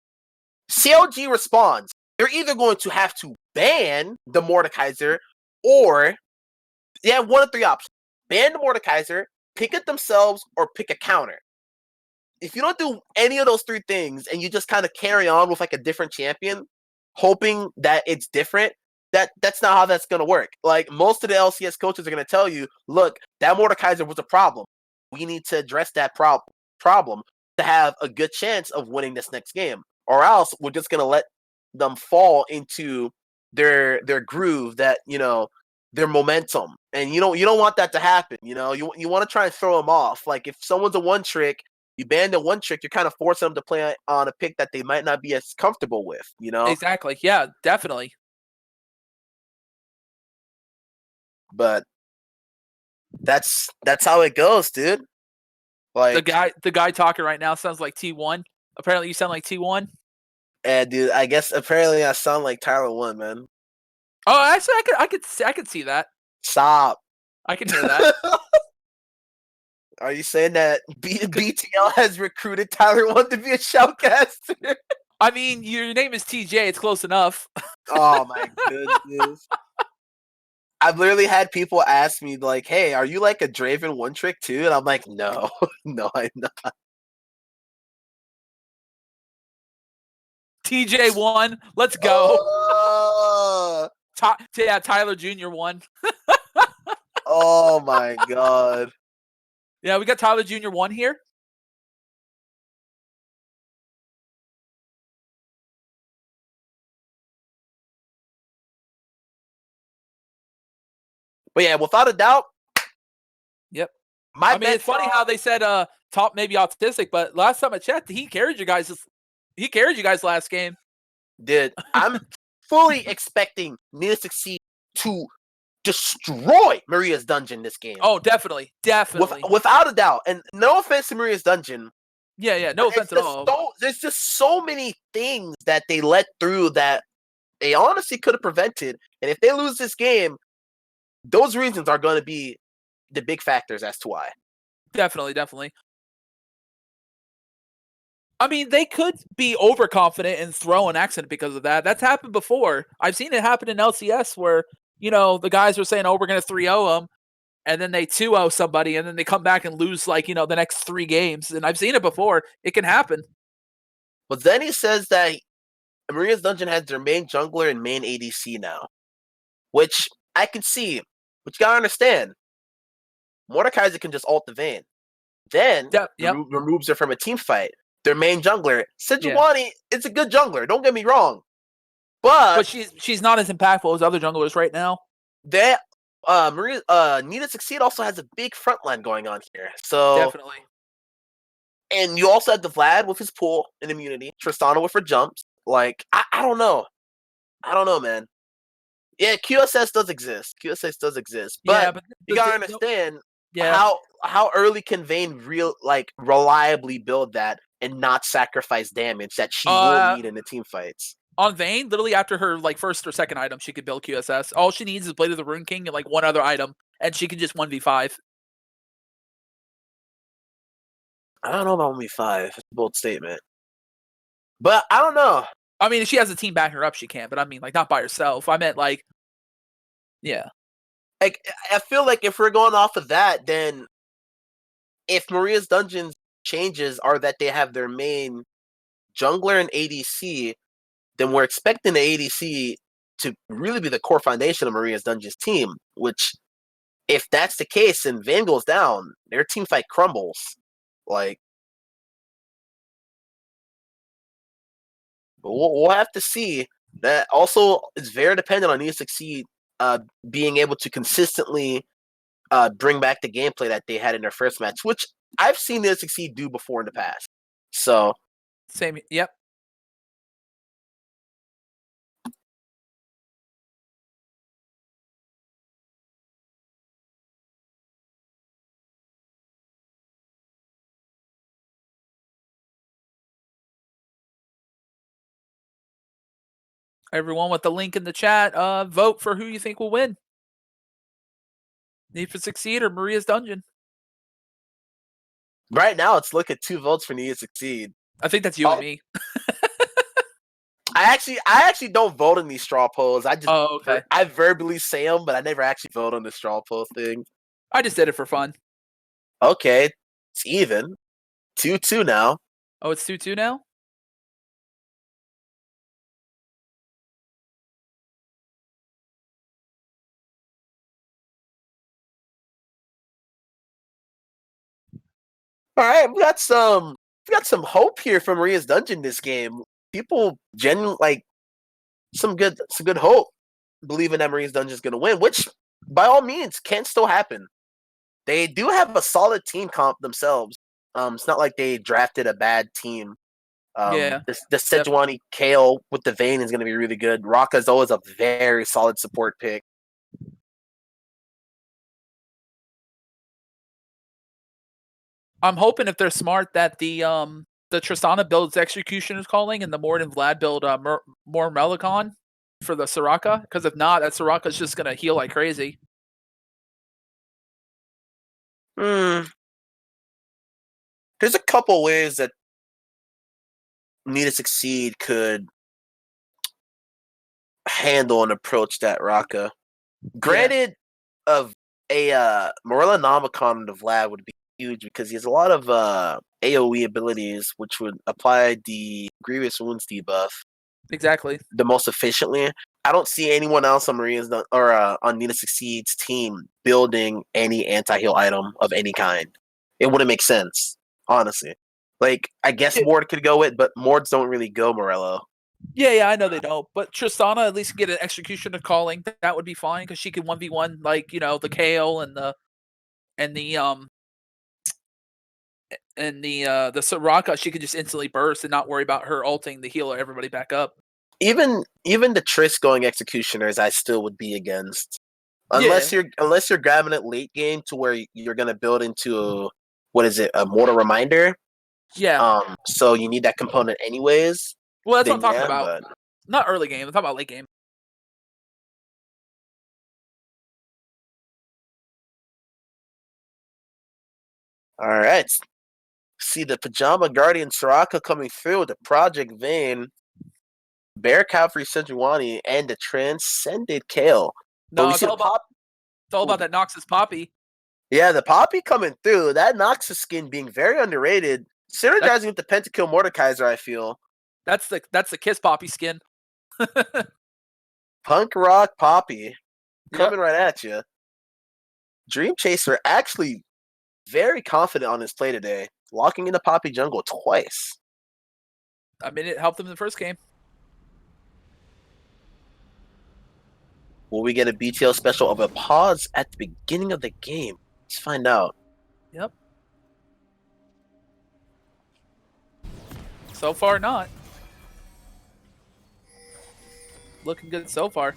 CLG responds. They're either going to have to ban the Mordekaiser, or they have one of three options: ban the Mordekaiser, pick it themselves, or pick a counter. If you don't do any of those three things and you just kind of carry on with like a different champion, hoping that it's different, that's not how that's gonna work. Like most of the LCS coaches are gonna tell you, look, that Mordekaiser was a problem. We need to address that problem to have a good chance of winning this next game. Or else we're just gonna let them fall into their groove, that their momentum. And you don't want that to happen. You want to try and throw them off. Like if someone's a one trick, you ban the one trick, you're kind of forcing them to play on a pick that they might not be as comfortable with, Exactly. Yeah, definitely. But that's how it goes, dude. Like The guy talking right now sounds like T1. Apparently you sound like T1. and dude, I guess apparently I sound like Tyler One, man. Oh, actually I could see that. Stop. I can hear that. Are you saying that BTL has recruited Tyler One to be a shoutcaster? I mean, your name is TJ. It's close enough. Oh my goodness. I've literally had people ask me like, "Hey, are you like a Draven one trick too?" And I'm like, "No, no, I'm not." TJ1. Let's go. Oh, Tyler Jr. 1. oh my god. Yeah, we got Tyler Jr. 1 here. But yeah, without a doubt. Yep. I mean, it's funny how they said top maybe autistic, but last time I checked, he carried you guys last game. Dude, I'm fully expecting Need2Succeed to destroy Maria's Dungeon this game. Oh, definitely. Without a doubt. And no offense to Maria's Dungeon. Yeah, no offense at all. There's just so many things that they let through that they honestly could have prevented. And if they lose this game, those reasons are going to be the big factors as to why. Definitely. I mean, they could be overconfident and throw an accident because of that. That's happened before. I've seen it happen in LCS where, the guys were saying, oh, we're going to 3-0 them. And then they 2-0 somebody, and then they come back and lose, the next 3 games. And I've seen it before. It can happen. But then he says that Maria's Dungeon has their main jungler and main ADC now, which I can see. But you gotta understand, Mordekaiser can just ult the Vayne. Then removes her from a team fight. Their main jungler, Sejuani, is a good jungler. Don't get me wrong, but she's not as impactful as other junglers right now. That Need2Succeed also has a big front line going on here. So definitely. And you also had the Vlad with his pool and immunity, Tristana with her jumps. Like I don't know, man. Yeah, QSS does exist. But you gotta understand how early can Vayne reliably build that and not sacrifice damage that she will need in the team fights. On Vayne, literally after her first or second item, she could build QSS. All she needs is Blade of the Rune King and one other item, and she can just 1v5. I don't know about 1v5. It's a bold statement. But I don't know. I mean, if she has a team backing her up, she can. But I mean, not by herself. I meant yeah. I feel like if we're going off of that, then if Maria's Dungeon's changes are that they have their main jungler and ADC, then we're expecting the ADC to really be the core foundation of Maria's Dungeon's team, which, if that's the case and Vayne goes down, their team fight crumbles. But we'll have to see. That also is very dependent on Need2Succeed being able to consistently bring back the gameplay that they had in their first match, which I've seen Need2Succeed do before in the past. So same. Yep. Everyone with the link in the chat, vote for who you think will win. Need2Succeed or Maria's Dungeon? Right now, it's look at 2 votes for Need2Succeed. I think that's you and me. I actually don't vote in these straw polls. Okay. I verbally say them, but I never actually vote on the straw poll thing. I just did it for fun. Okay, it's even 2-2 now. Oh, it's 2-2 now? All right, we got some hope here from Maria's Dungeon this game. People genuinely like some good hope, believing that Maria's Dungeon is going to win, which by all means can still happen. They do have a solid team comp themselves. It's not like they drafted a bad team. Yeah. The Sejuani Kale with the Vayne is going to be really good. Raka is always a very solid support pick. I'm hoping if they're smart that the Tristana builds Execution is calling and the Mord and Vlad build more Melicon for the Soraka. Because if not, that Soraka's just gonna heal like crazy. There's a couple ways that Need2Succeed could handle and approach that Raka. Granted, of a Morella Nomicon to Vlad would be huge because he has a lot of AoE abilities, which would apply the Grievous Wounds debuff Exactly. the most efficiently. I don't see anyone else on Maria's or on Need2Succeed's team building any anti-heal item of any kind. It wouldn't make sense, honestly. Like, I guess Mord could go it, but Mords don't really go Morello. Yeah, I know they don't. But Tristana at least get an Execution of calling. That would be fine because she can 1v1 like, the Kale and the Soraka. She could just instantly burst and not worry about her ulting the healer everybody back up. Even the Triss going Executioners, I still would be against. Unless you're grabbing it late game to where you're gonna build into a Mortal Reminder. Yeah. So you need that component anyways. Well, that's what I'm talking about. But Not early game. I'm talking about late game. all right. See the Pajama Guardian Soraka coming through with the Project Vayne, Bear Cavalry Sejuani, and the Transcended Kale. But No, we it's see all about that Noxus Poppy. Yeah, the Poppy coming through. That Noxus skin being very underrated. Synergizing with the Pentakill Mordekaiser, I feel. That's the Kiss Poppy skin. Punk Rock Poppy coming right at you. Dream Chaser actually very confident on his play today, locking into Poppy jungle twice. I mean, it helped him in the first game. Will we get a BTL special of a pause at the beginning of the game? Let's find out. Yep. So far, not. Looking good so far.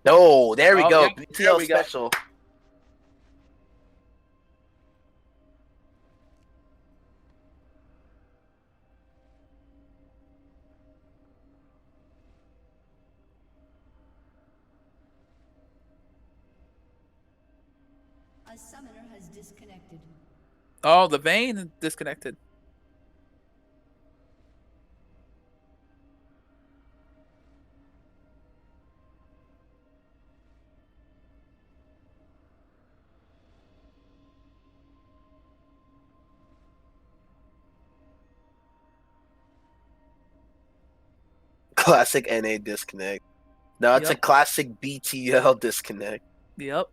No, there we go. Yeah, BTL special. A summoner has disconnected. Oh, the Vayne disconnected. Classic NA disconnect. No, it's a classic BTL disconnect. Yep.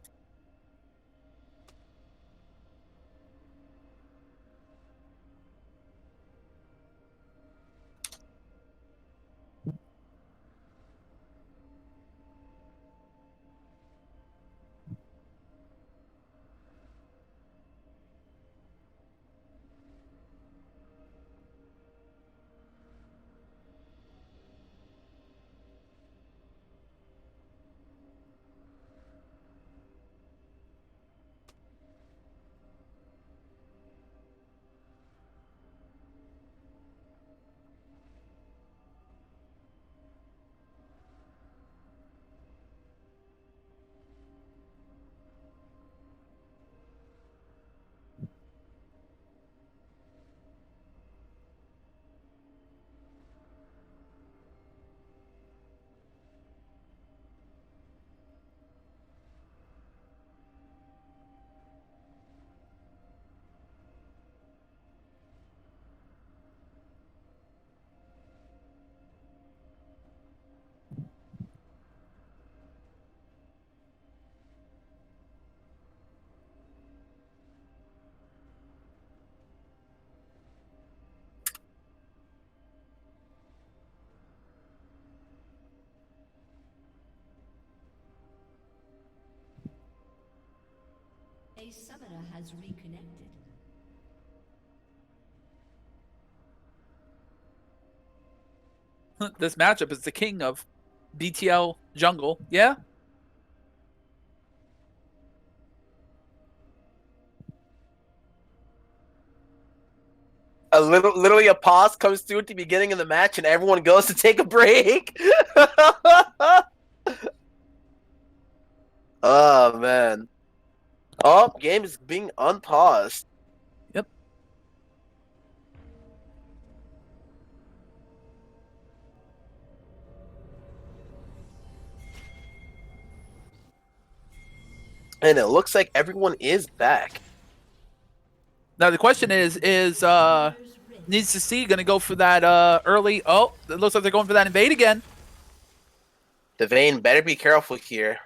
A summoner has reconnected. This matchup is the king of BTL jungle. Yeah. Literally a pause comes through at the beginning of the match, and everyone goes to take a break. Oh man. Oh, game is being unpaused. Yep. And it looks like everyone is back. Now the question is Need2Succeed going to go for that early? Oh, it looks like they're going for that invade again. Devane better be careful here.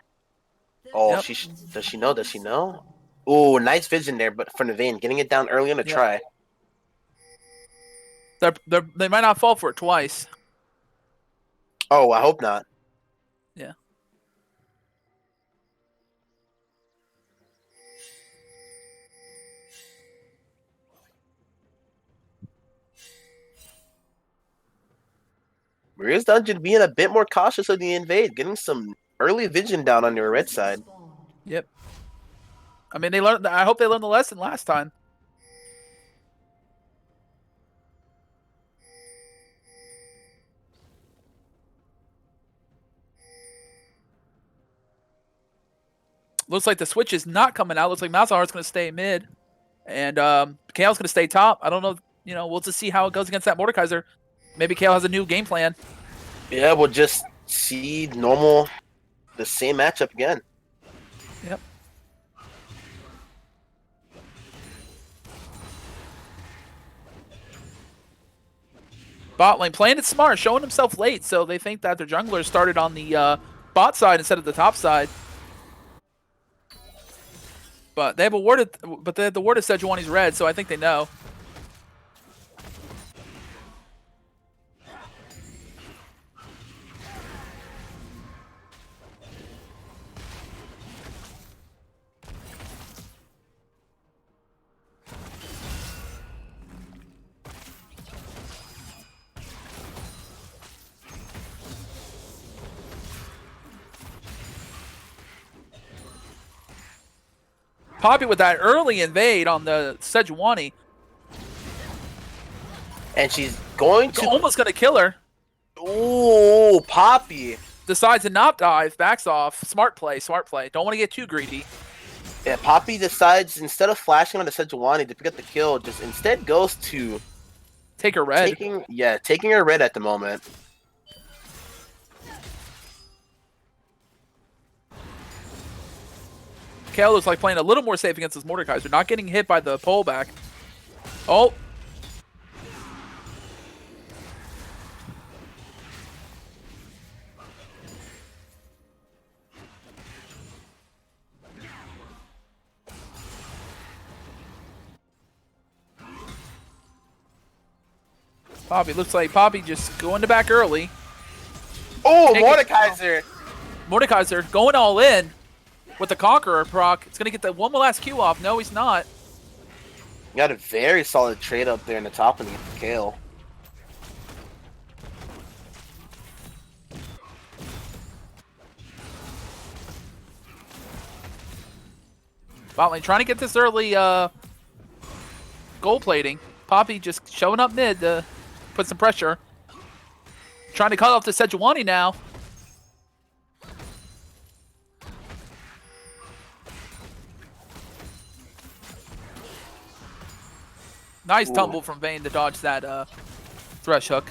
Oh, Yep. does she know? Does she know? Ooh, nice vision there, but from Devane, getting it down early on a try. They might not fall for it twice. Oh, I hope not. Yeah. Maria's Dungeon being a bit more cautious of the invade, getting some early vision down on your red side. Yep. I mean, they learned. I hope they learned the lesson last time. Looks like the switch is not coming out. Looks like Malzahar's going to stay mid, and Kale's going to stay top. I don't know. You know, we'll just see how it goes against that Mordekaiser. Maybe Kale has a new game plan. Yeah, we'll just see the same matchup again. Yep. Bot lane playing it smart, showing himself late, so they think that their jungler started on the bot side instead of the top side. But they have the ward of Sejuani's red, so I think they know. Poppy with that early invade on the Sejuani. And she's going to... Almost going to kill her. Ooh, Poppy. Decides to not dive, backs off. Smart play, smart play. Don't want to get too greedy. Yeah, Poppy decides, instead of flashing on the Sejuani to pick up the kill, just instead goes to... Take her red. Taking her red at the moment. Kale looks like playing a little more safe against this Mordekaiser, not getting hit by the pullback. Oh. Poppy looks like Poppy just going to back early. Oh, Mordekaiser! Mordekaiser going all in. With the Conqueror proc, it's going to get that one last Q off. No, he's not. Got a very solid trade up there in the top of the Kale. Bot lane trying to get this early gold plating. Poppy just showing up mid to put some pressure. Trying to cut off the Sejuani now. Nice tumble from Vayne to dodge that thresh hook.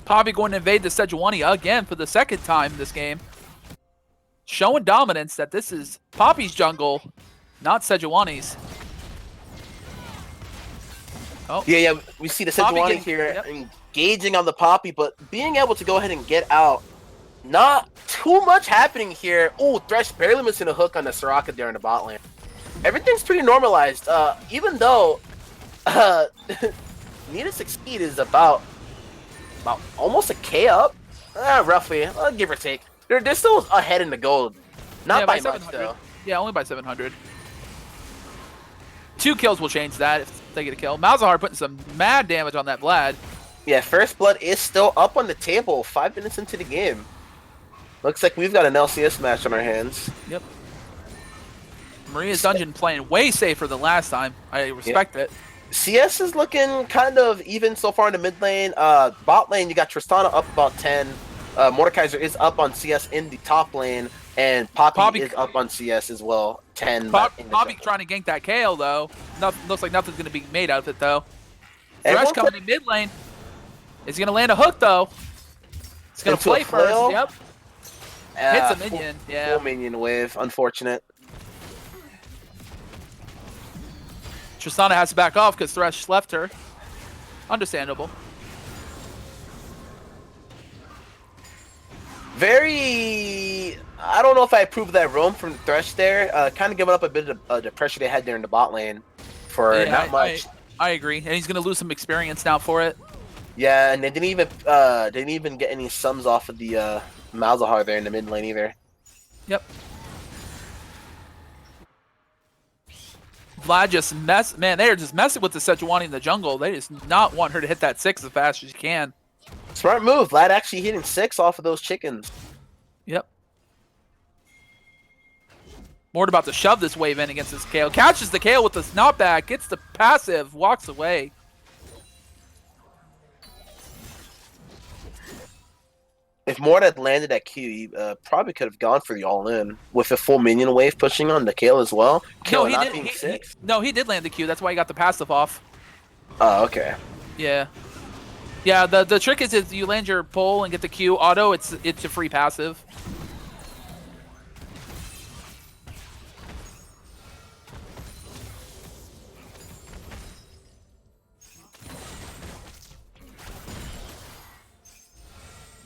Poppy going to invade the Sejuani again for the second time this game. Showing dominance that this is Poppy's jungle, not Sejuani's. Oh. Yeah, we see the Sejuani here engaging on the Poppy, but being able to go ahead and get out. Not too much happening here. Oh, Thresh barely missing a hook on the Soraka there in the bot lane. Everything's pretty normalized, even though Need2Succeed is about almost a K up, roughly, give or take. They're still ahead in the gold, not Yeah, by by much 700. though. Yeah, only by 700. 2 kills will change that if they get a kill. Malzahar putting some mad damage on that Vlad. Yeah, First Blood is still up on the table 5 minutes into the game. Looks like we've got an LCS match on our hands. Yep. Maria's Dungeon playing way safer than last time. I respect it. CS is looking kind of even so far in the mid lane. Bot lane, you got Tristana up about 10. Mordekaiser is up on CS in the top lane. And Poppy is up on CS as well. 10. Poppy trying to gank that KO, though. Looks like nothing's going to be made out of it, though. Thresh coming in mid lane. Is he going to land a hook, though? He's going to play first. Yep. Hits a minion. Yeah. Full minion wave. Unfortunate. Tristana has to back off because Thresh left her. Understandable. Very... I don't know if I approve of that roam from Thresh there. Kind of giving up a bit of the pressure they had there in the bot lane for not much. I agree, and he's going to lose some experience now for it. Yeah, and they didn't even get any sums off of the Malzahar there in the mid lane either. Yep. Vlad just man, they are just messing with the Sejuani in the jungle. They just not want her to hit that 6 as fast as she can. Smart move. Vlad actually hitting 6 off of those chickens. Yep. Mort about to shove this wave in against this KO. Catches the KO with the knockback, gets the passive, walks away. If Mort had landed that Q, he probably could have gone for the all-in with a full minion wave pushing on the Kale as well. Kale not being 6. No, he did land the Q. That's why he got the passive off. Oh, okay. Yeah. Yeah, the trick is you land your pull and get the Q auto, it's a free passive.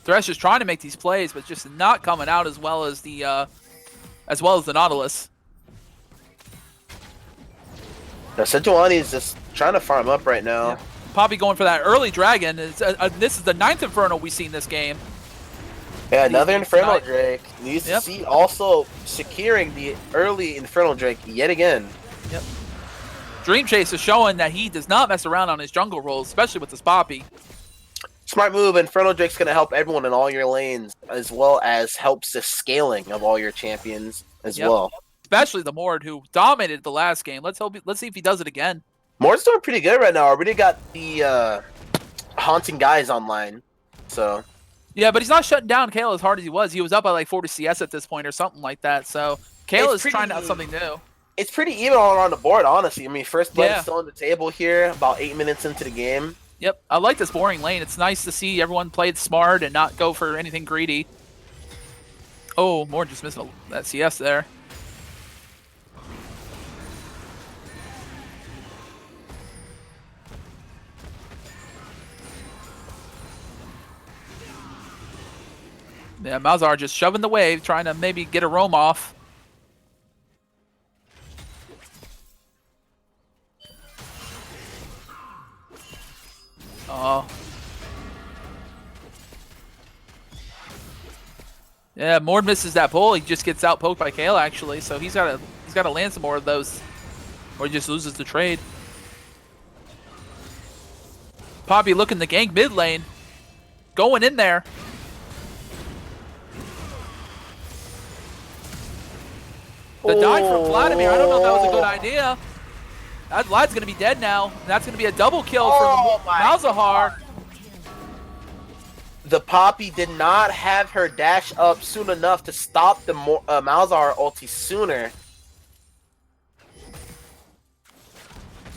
Thresh is trying to make these plays, but just not coming out as well as the Nautilus. Now, Sejuani is just trying to farm up right now. Yeah. Poppy going for that early dragon. This is the 9th Inferno we see in this game. Yeah, another Inferno Drake. Need2Succeed also securing the early Inferno Drake yet again. Yep. Dream Chase is showing that he does not mess around on his jungle roles, especially with this Poppy. Smart move. Inferno Drake's going to help everyone in all your lanes, as well as helps the scaling of all your champions as well. Especially the Mord, who dominated the last game. Let's see if he does it again. Mord's doing pretty good right now. I already got the Haunting Guys online, so... Yeah, but he's not shutting down Kale as hard as he was. He was up by like 40 CS at this point or something like that, so Kale is trying out something new. It's pretty even all around the board, honestly. I mean, First Blood is still on the table here, about 8 minutes into the game. Yep, I like this boring lane. It's nice to see everyone play it smart and not go for anything greedy. Oh, Mord just missing that CS there. Yeah, Malzahar just shoving the wave, trying to maybe get a roam off. Oh. Yeah, Mord misses that pull. He just gets out poked by Kale actually, so he's gotta land some more of those, or he just loses the trade. Poppy looking to gank mid lane, going in there. The dive from Vladimir, I don't know if that was a good idea. That Vlad's going to be dead now. And that's going to be a double kill for Malzahar. The Poppy did not have her dash up soon enough to stop the Malzahar ulti sooner.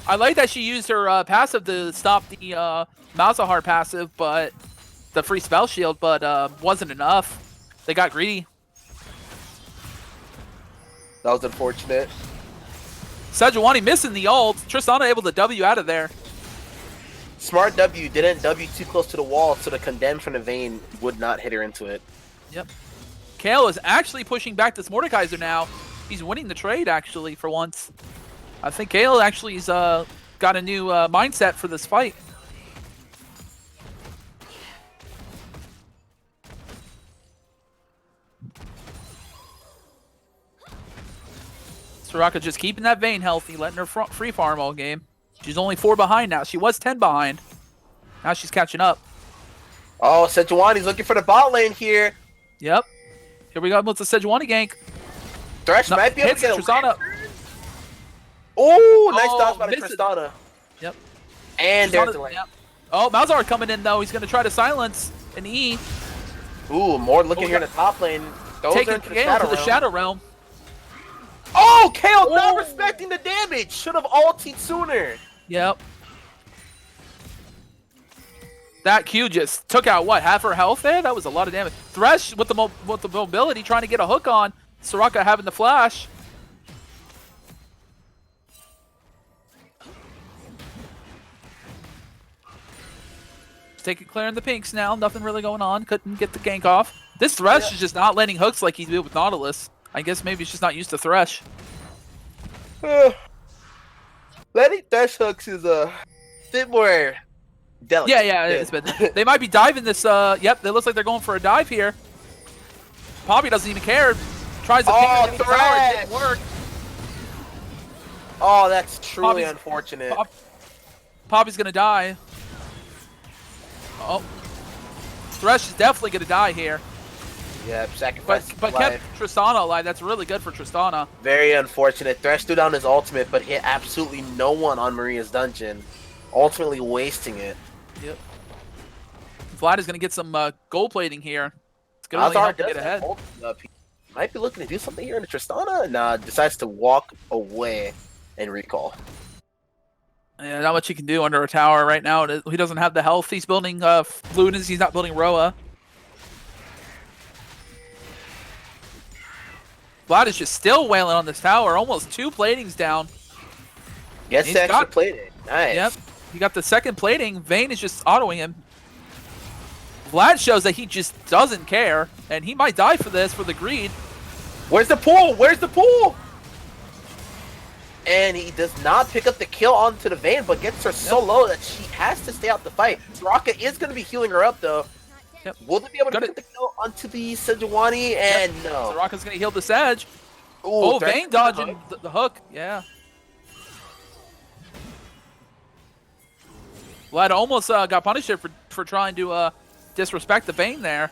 I like that she used her passive to stop the Malzahar passive, but the free spell shield, but wasn't enough. They got greedy. That was unfortunate. Sejuani missing the ult. Tristana able to W out of there. Smart W, didn't W too close to the wall, so the Condemned from the Vein would not hit her into it. Yep. Kale is actually pushing back this Mordekaiser now. He's winning the trade, actually, for once. I think Kale actually is got a new mindset for this fight. Soraka just keeping that Vayne healthy, letting her free farm all game. She's only 4 behind now. She was 10 behind. Now she's catching up. Oh, Sejuani's looking for the bot lane here. Yep. Here we go with the Sejuani gank. Thresh might be able to get a Tristana. Oh, nice dodge by the missed it. Tristana. Yep. And there's the lane. Yep. Oh, Malzahar coming in though. He's going to try to silence an E. Ooh, more looking here in the top lane. Those Taking are into Gale to the Shadow Realm. Oh, Kale not respecting the damage. Should have ultied sooner. Yep. That Q just took out what, half her health there? That was a lot of damage. Thresh with the mobility trying to get a hook on. Soraka having the flash. Clearing the pinks now. Nothing really going on. Couldn't get the gank off. This Thresh is just not landing hooks like he did with Nautilus. I guess maybe he's just not used to Thresh. Landing Thresh hooks is a bit more delicate. Yeah, it's been. They might be diving this. Yep, it looks like they're going for a dive here. Poppy doesn't even care. Tries to ping the tower. It didn't work. Oh, that's truly unfortunate. Poppy's gonna die. Oh, Thresh is definitely gonna die here. Yeah, sacrifice. But kept Tristana alive. That's really good for Tristana. Very unfortunate. Thresh threw down his ultimate, but hit absolutely no one on Maria's dungeon, ultimately wasting it. Yep. Vlad is gonna get some gold plating here. It's gonna really help to get ahead. He might be looking to do something here in Tristana, and decides to walk away and recall. Yeah, not much he can do under a tower right now. He doesn't have the health. He's building Lunas. He's not building Roa. Vlad is just still wailing on this tower. Almost 2 platings down. Gets the extra plating. Nice. Yep. He got the second plating. Vayne is just autoing him. Vlad shows that he just doesn't care. And he might die for this, for the greed. Where's the pool? Where's the pool? And he does not pick up the kill onto the Vayne, but gets her so low that she has to stay out the fight. Soraka is going to be healing her up, though. Yep. Will they be able to pick up the kill onto the Sejuani? And no. Soraka's going to heal the Sedge. Ooh, Vayne dodging the hook. Yeah. Vlad almost got punished here for trying to disrespect the Vayne there.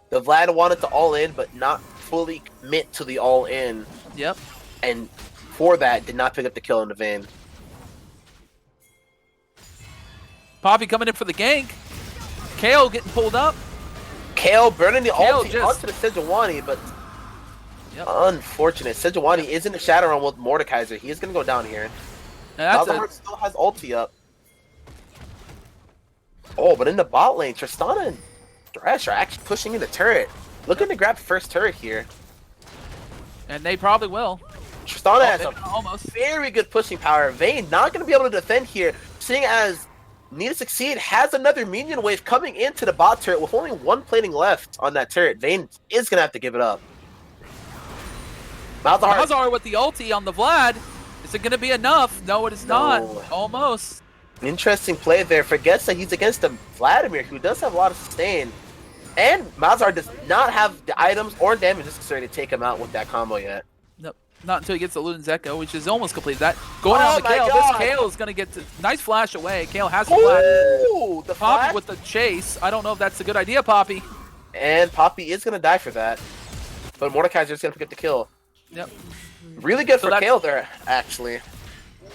The Vlad wanted to all in, but not fully commit to the all in. Yep. And for that, did not pick up the kill in the Vayne. Poppy coming in for the gank. Kale getting pulled up. Kale burning the ulti onto the Sejuani, but unfortunate. Sejuani is in the Shadow Realm with Mordekaiser. He is going to go down here. Malzahar still has ulti up. Oh, but in the bot lane, Tristana and Thresh are actually pushing in the turret. Looking to grab first turret here. And they probably will. Tristana has a very good pushing power. Vayne not going to be able to defend here, seeing as Need2Succeed has another minion wave coming into the bot turret with only 1 plating left on that turret. Vayne is going to have to give it up. Malzahar with the ulti on the Vlad. Is it going to be enough? No, it is not. Almost. Interesting play there. Forgets that he's against a Vladimir, who does have a lot of sustain. And Malzahar does not have the items or damage necessary to take him out with that combo yet. Nope. Not until he gets the Luden's Echo, which is almost completed. That going on the Kale. This Kale is going to get nice flash away. Kale has the flash. The Poppy with the chase. I don't know if that's a good idea, Poppy. And Poppy is going to die for that. But Mordekaiser is going to pick up the kill. Yep. Really good for Kale there, actually.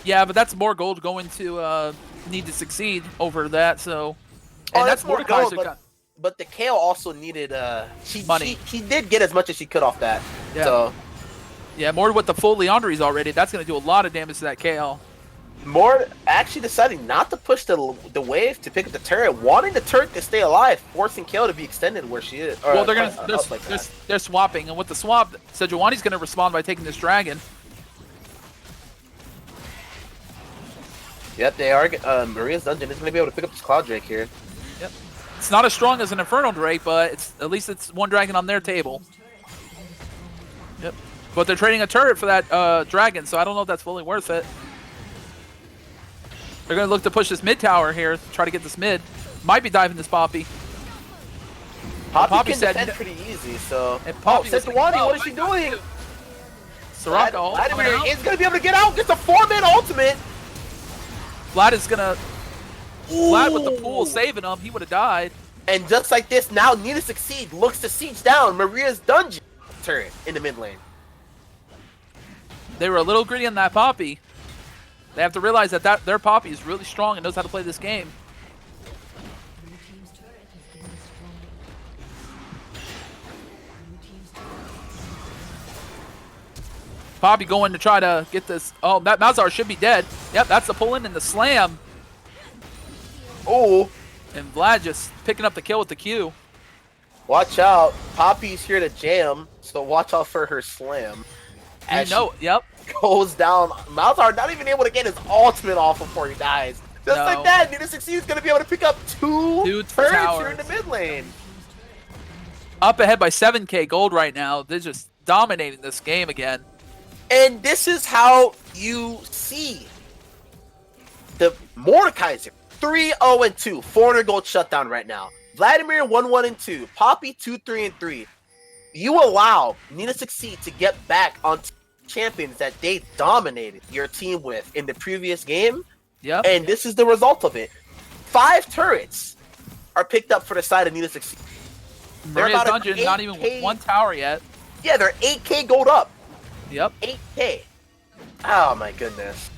Yeah, but that's more gold going to Need2Succeed over that. So, and that's more gold. But the Kale also needed money. She did get as much as she could off that. Yeah. So yeah, more with the full Leandries already. That's going to do a lot of damage to that Kale. More actually deciding not to push the wave to pick up the turret, wanting the turret to stay alive, forcing Kale to be extended where she is. Well, they're swapping, and with the swap, Sejuani's going to respond by taking this dragon. Yep, they are. Maria's dungeon is going to be able to pick up this Cloud Drake here. Yep. It's not as strong as an Inferno Drake, but at least it's 1 dragon on their table. Yep. But they're trading a turret for that dragon, so I don't know if that's fully worth it. They're going to look to push this mid tower here, try to get this mid. Might be diving this Poppy. Poppy can said defend pretty easy, so... And Poppy was like, Setuani, "Oh, what is she doing? Soraka ult coming Vladimir out. is going to be able to get out. Gets a 4-man ultimate. Vlad is going to... Vlad with the pool saving him. He would have died. And just like this, now Need2Succeed looks to siege down Maria's dungeon turret in the mid lane. They were a little greedy on that Poppy. They have to realize that their Poppy is really strong and knows how to play this game. Blue team's turret has been destroyed. Blue team's turret. Poppy going to try to get this. Oh, that Malzahar should be dead. Yep, that's the pull in and the slam. Oh, And Vlad just picking up the kill with the Q. watch out. Poppy's here to jam, so watch out for her slam. I know. Yep. Goes down. Malzahar not even able to get his ultimate off before he dies. Just No. like that, Need2Succeed is going to be able to pick up two turrets here towers. in the mid lane. Up ahead by 7k gold right now. They're just dominating this game again. And this is how you see the Mordekaiser 3-0-2, 400 gold shutdown right now. Vladimir 1-1-2, Poppy 2-3-3. You allow Need2Succeed to get back on champions that they dominated your team with in the previous game, Yep. and this is the result of it. 5 turrets are picked up for the side of Need2Succeed. They're Maria's about an dungeon not even 8K with one tower yet. Yeah, they're 8k gold up. Yep. 8k. Oh my goodness.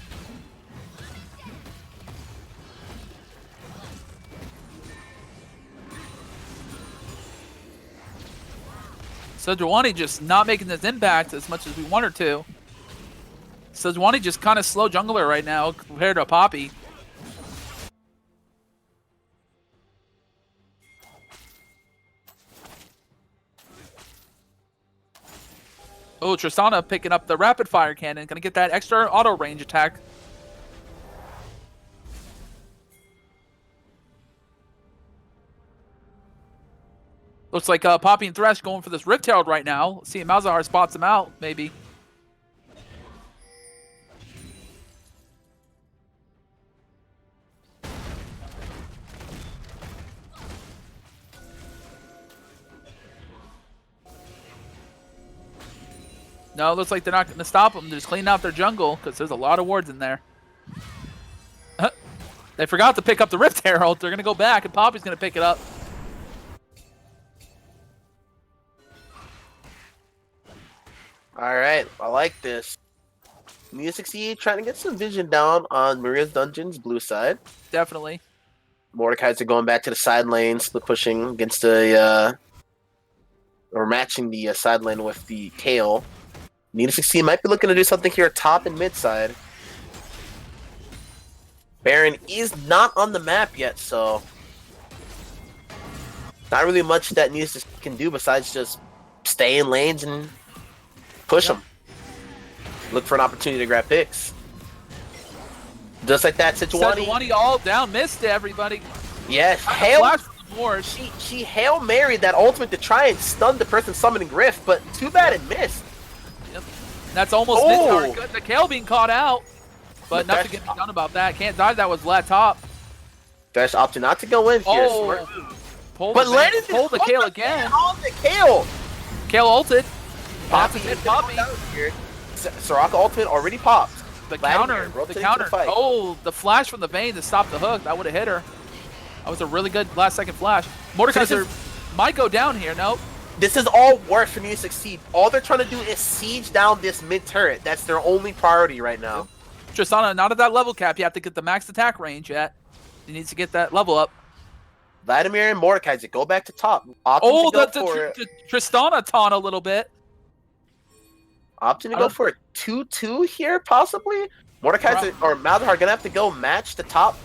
Sejuani just not making this impact as much as we want her to. Sejuani just kind of slow jungler right now compared to Poppy. Oh, Tristana picking up the rapid fire cannon. Gonna get that extra auto range attack. Looks like Poppy and Thresh going for this Rift Herald right now. See if Malzahar spots him out, maybe. No, it looks like they're not going to stop them. They're just cleaning out their jungle because there's a lot of wards in there. They forgot to pick up the Rift Herald. They're going to go back, and Poppy's going to pick it up. Alright, I like this. Need2Succeed trying to get some vision down on Maria's Dungeon's blue side. Definitely. Mordekaiser going back to the side lane, split pushing against the or matching the side lane with the Kale. Need2Succeed might be looking to do something here top and mid side. Baron is not on the map yet, so not really much that Need2Succeed can do besides just stay in lanes and push them. Look for an opportunity to grab picks. Just like that, Sejuani all down, missed everybody. Yes, Flash from the board. She Hail Married that ultimate to try and stun the person summoning Rift, but too bad it missed. Yep. That's almost mid tower. The Kale being caught out, but The nothing Thresh- can be done about that. Can't dive that with Vlad top. Thresh opted not to go in here. Oh, Smart. But landed pull the Kale again. On the Kale. Kale ulted. Poppy That's is it, Poppy. down here. Soraka ultimate already popped. The Vladimir counter. The rotating counter. to the fight. Oh, the flash from the Vayne to stop the hook. That would have hit her. That was a really good last second flash. Mordekaiser might go down here. Nope. This is all work for Need2Succeed. All they're trying to do is siege down this mid turret. That's their only priority right now. Tristana not at that level cap. You have to get the max attack range yet. He needs to get that level up. Vladimir and Mordekaiser go back to top. Oh, Opting the Tristana taunt a little bit. to go for a 2-2 here, possibly. Mordekaiser or Malzahar gonna have to go match the top.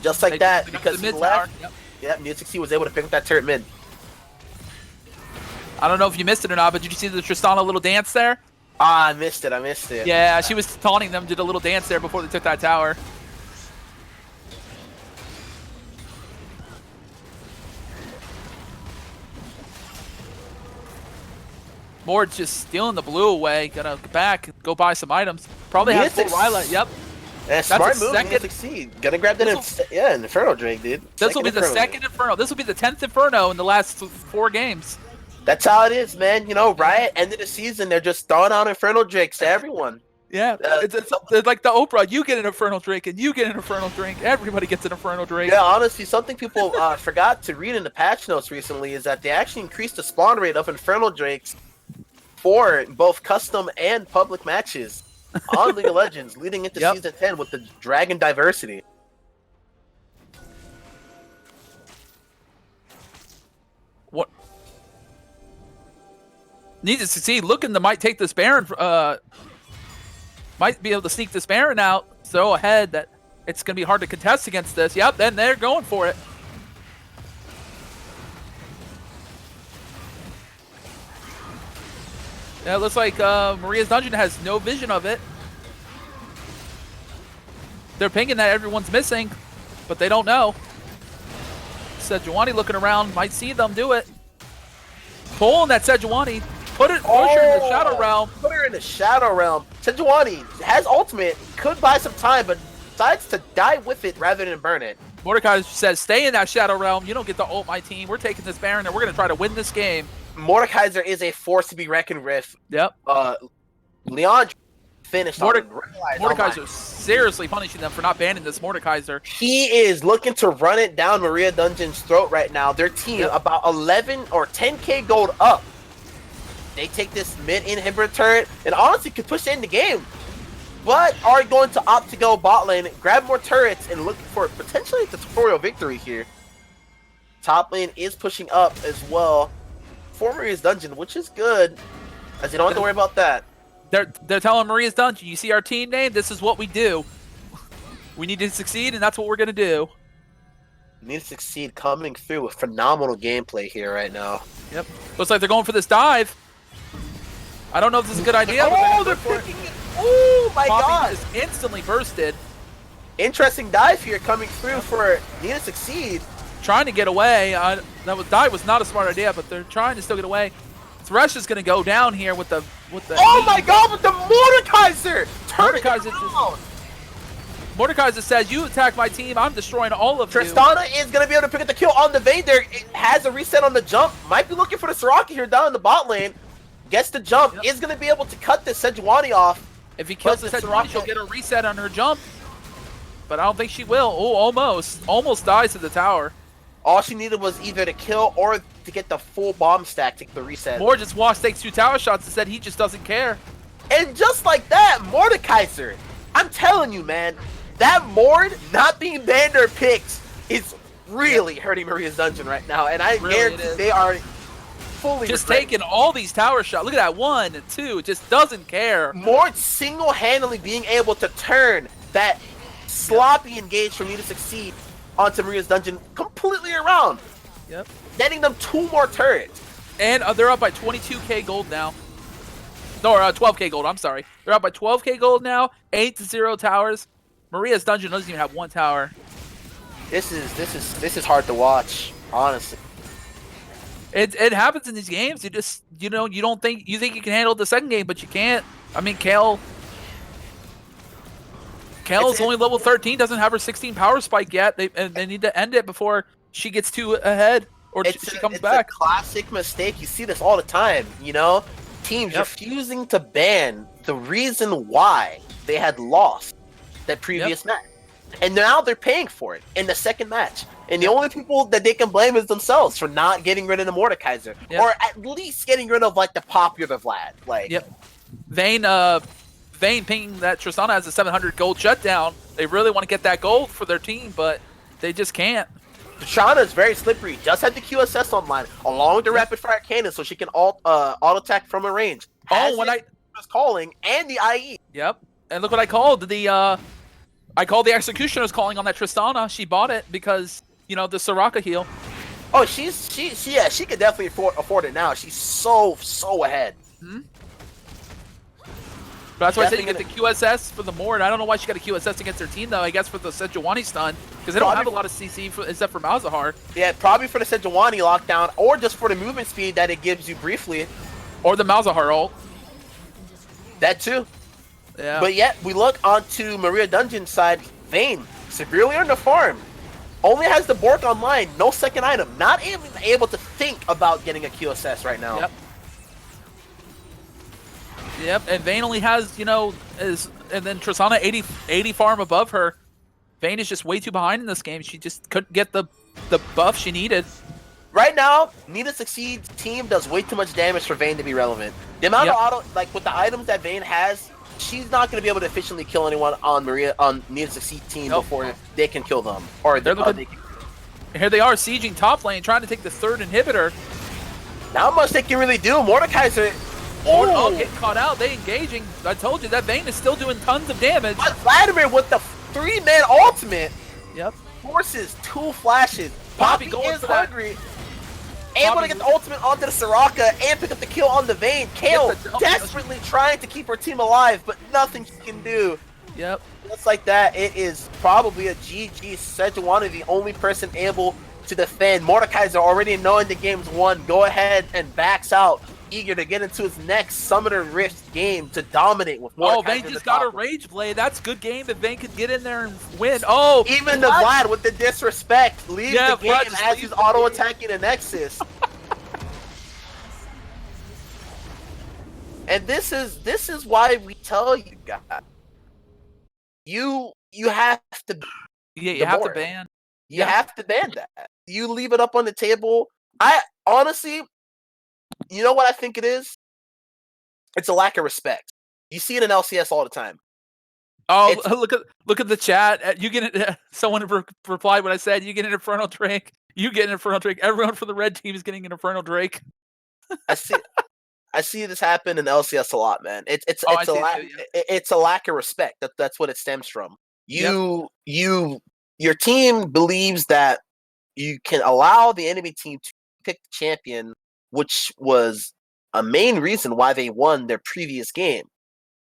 Just like that, because he left. Yep. Yep, Need2Succeed was able to pick up that turret mid. I don't know if you missed it or not, but did you see the Tristana little dance there? Ah, I missed it. Yeah, she was taunting them, did a little dance there before they took that tower. Mord's just stealing the blue away. Gonna go back, go buy some items. Probably has full Ryla. Yep. Smart a move. second- Succeed. Gonna grab that. Inferno Drake, dude. This will be the second Inferno. This will be the 10th Inferno in the last 4 games. That's how it is, man. You know, Riot ended the season. They're just throwing out Inferno Drakes to everyone. Yeah, it's like the Oprah. You get an Inferno Drake, and you get an Inferno Drake. Everybody gets an Inferno Drake. Yeah, honestly, something people forgot to read in the patch notes recently is that they actually increased the spawn rate of Inferno Drakes for both custom and public matches on League of Legends, leading into Season 10 with the Dragon Diversity. What? Need2Succeed looking to might take this Baron. Might be able to sneak this Baron out. So ahead that it's going to be hard to contest against this. Yep, then they're going for it. Yeah, it looks like Maria's Dungeon has no vision of it. They're pinging that everyone's missing, but they don't know. Sejuani looking around, might see them do it. Pulling that Sejuani. Push her in the Shadow Realm. Put her in the Shadow Realm. Sejuani has ultimate, could buy some time, but decides to die with it rather than burn it. Mordecai says, stay in that Shadow Realm. You don't get to ult my team. We're taking this Baron, and we're going to try to win this game. Mordekaiser is a force to be reckoned with. Yep. Leon finished Mordekaiser seriously punishing them for not banning this Mordekaiser. He is looking to run it down Maria Dungeon's throat right now. Their team about 11 or 10k gold up. They take this mid inhibitor turret and honestly could push it in the game. But are going to opt to go bot lane, grab more turrets, and look for potentially a tutorial victory here. Top lane is pushing up as well for Maria's Dungeon, which is good, as you don't have to worry about that. They're telling Maria's Dungeon, you see our team name? This is what we do. We need to succeed, and that's what we're going to do. Need2Succeed coming through with phenomenal gameplay here right now. Yep. Looks like they're going for this dive. I don't know if this is a good idea. Oh, they're picking it. Oh, my God. Just instantly bursted. Interesting dive here coming through for Need2Succeed. Trying to get away. Dive was not a smart idea, but they're trying to still get away. Thresh is going to go down here with the oh my God, with the Mordekaiser! Mordekaiser says, you attack my team, I'm destroying all of you. Tristana is going to be able to pick up the kill on the Vayne there. It has a reset on the jump. Might be looking for the Soraka here down in the bot lane. Gets the jump. Is going to be able to cut this Sejuani off. If he kills the Sejuani, she'll get a reset on her jump. But I don't think she will. Oh, almost. Almost dies to the tower. All she needed was either to kill or to get the full bomb stack to get the reset. Moore just takes 2 tower shots and said he just doesn't care. And just like that, Mordekaiser, I'm telling you, man, that Mord not being banned or picked is really hurting Maria's Dungeon right now. And I guarantee they are fully just taking all these tower shots. Look at that, 1 and 2. Just doesn't care. Mord single-handedly being able to turn that sloppy engage from Need2Succeed onto Maria's Dungeon completely around. Yep. Netting them 2 more turrets. And they're up by 22k gold now. No, 12k gold, I'm sorry. They're up by 12k gold now. 8-0 towers. Maria's Dungeon doesn't even have 1 tower. This is hard to watch, honestly. It happens in these games. You don't think you can handle the second game, but you can't. I mean, Kale's only level 13, doesn't have her 16 power spike yet. They need to end it before she gets too ahead or she comes back. It's a classic mistake. You see this all the time, you know? Teams refusing to ban the reason why they had lost that previous match. And now they're paying for it in the second match. And the only people that they can blame is themselves for not getting rid of the Mordekaiser. Or at least getting rid of, like, the popular Vlad. Like, Vayne pinging that Tristana has a 700 gold shutdown. They really want to get that gold for their team, but they just can't. Tristana is very slippery. Just had the QSS online, along with the rapid fire cannon, so she can auto attack from a range. When I was calling and the IE. Yep, and look what I called. I called the Executioner's calling on that Tristana. She bought it because the Soraka heal. Oh, she could definitely afford it now. She's so ahead. Hmm? But that's why I said you get the QSS for the Mord. I don't know why she got a QSS against her team, though. I guess for the Sejuani stun, because they don't have a lot of CC except for Malzahar. Yeah, probably for the Sejuani lockdown, or just for the movement speed that it gives you briefly. Or the Malzahar ult. That too. Yeah. But yet, we look onto Maria Dungeon's side. Vayne, severely underfarmed. Only has the Bork online, no second item. Not even able to think about getting a QSS right now. Yep. Yep, and Vayne only has, and then Tristana 80 farm above her. Vayne is just way too behind in this game. She just couldn't get the buff she needed. Right now, Need2Succeed's team does way too much damage for Vayne to be relevant. The amount of auto, with the items that Vayne has, she's not going to be able to efficiently kill anyone on Need2Succeed team before they can kill them. Or They're looking, here they are sieging top lane, trying to take the third inhibitor. Not much they can really do. Mordekaiser. Oh, getting caught out. They engaging. I told you that Vayne is still doing tons of damage. But Vladimir with the 3-man ultimate. Yep. Forces 2 flashes. Poppy is hungry. Able to get the ultimate onto the Soraka and pick up the kill on the Vayne. Kale desperately trying to keep her team alive, but nothing she can do. Yep. Just like that, it is probably a GG. Sejuani, the only person able to defend. Mordekaiser already knowing the game's won. Go ahead and backs out, eager to get into his next Summoner Rift game to dominate with Mordekaiser. Oh, Vayne just got a Rage Blade. That's good game if Vayne could get in there and win. Oh, even the Vlad with the disrespect leaves the game as he's auto-attacking a Nexus. And this is why we tell you guys, you have to you have to ban. You have to ban that. You leave it up on the table. I honestly, you know what I think it is? It's a lack of respect. You see it in LCS all the time. Oh, look at the chat. You get it. Someone replied what I said. You get an Infernal Drake. You get an Infernal Drake. Everyone for the red team is getting an Infernal Drake. I see this happen in LCS a lot, man. It's a lack of respect. That's what it stems from. Your team believes that you can allow the enemy team to pick the champion, which was a main reason why they won their previous game,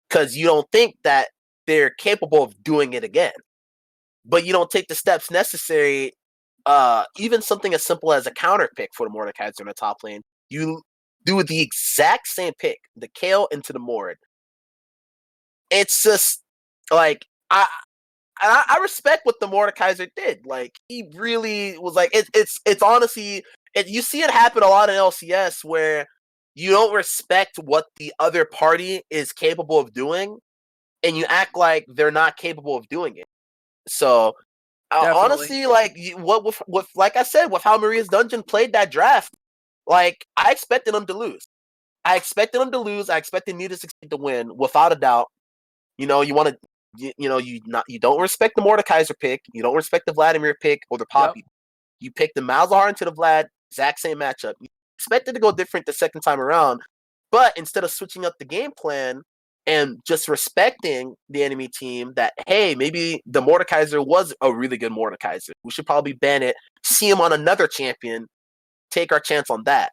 because you don't think that they're capable of doing it again, but you don't take the steps necessary. Even something as simple as a counter pick for the Mordekaiser in the top lane, you do the exact same pick, the Kale into the Mord. It's just like I respect what the Mordekaiser did. Like, he really was like, it's honestly, you see it happen a lot in LCS where you don't respect what the other party is capable of doing, and you act like they're not capable of doing it. So honestly, like like I said, with how Maria's Dungeon played that draft, like, I expected them to lose. I expected Need2Succeed to win without a doubt. You know, you don't respect the Mordekaiser pick, you don't respect the Vladimir pick or the Poppy. Yep. You pick the Malzahar into the Vlad, exact same matchup. You expected to go different the second time around, but instead of switching up the game plan and just respecting the enemy team, that, hey, maybe the Mordekaiser was a really good Mordekaiser, we should probably ban it, see him on another champion, take our chance on that,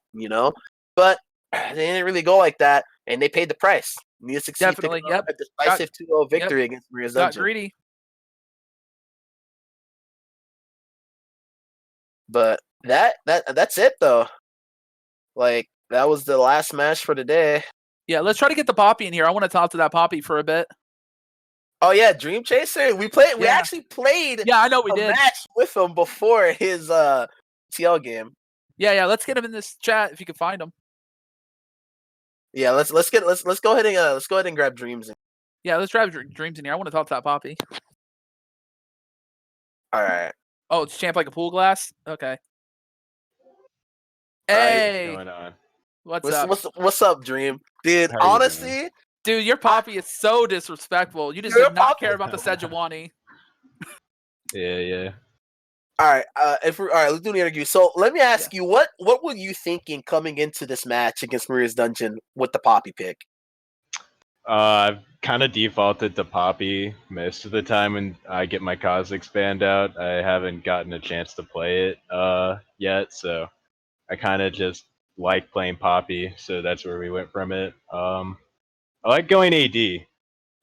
But they didn't really go like that, and they paid the price. Need2Succeed definitely, a decisive 2-0 victory against Maria's Dungeon. Got greedy. But that's it, though. Like, that was the last match for today. Yeah, let's try to get the Poppy in here. I want to talk to that Poppy for a bit. Oh yeah, Dream Chaser. We actually played. Yeah, I know we did. Match with him before his TL game. Yeah. Let's get him in this chat if you can find him. Yeah, let's go ahead and grab Dreams. Yeah, let's grab Dreams in here. I want to talk to that Poppy. All right. Oh, it's champ like a pool glass. Okay. Hey, what's going on? What's up, Dream? Dude, honestly, dude, your Poppy is so disrespectful. You just did not care about the Sejuani. Yeah. All right, let's do the interview. So let me ask you, what were you thinking coming into this match against Maria's Dungeon with the Poppy pick? I've kind of defaulted to Poppy most of the time when I get my Kha'Zix banned out. I haven't gotten a chance to play it yet, so I kind of just like playing Poppy, so that's where we went from it. I like going AD.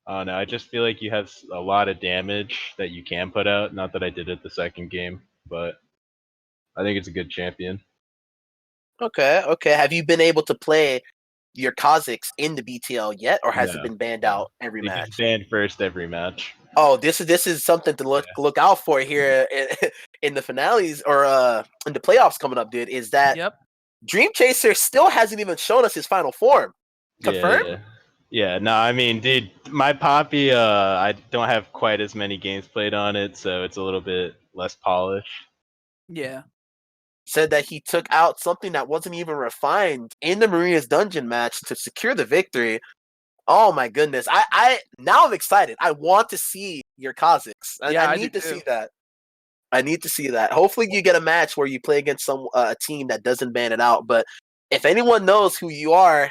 I don't know, I just feel like you have a lot of damage that you can put out. Not that I did it the second game, but I think it's a good champion. Okay. Have you been able to play your Kazakhs in the BTL yet, or has it No, been banned no. out every They just match? banned first every match. Oh, this is something to look out for here in the finales or in the playoffs coming up, dude. Is that Yep. Dream Chaser still hasn't even shown us his final form? Confirmed? Yeah. No, I mean, dude, my Poppy, I don't have quite as many games played on it, so it's a little bit less polished. Yeah. Said that he took out something that wasn't even refined in the Maria's dungeon match to secure the victory. Oh my goodness. I now I'm excited. I want to see your Kazakhs. Yeah, I I do need to too. see that. I need to see that. Hopefully you get a match where you play against some a team that doesn't ban it out. But if anyone knows who you are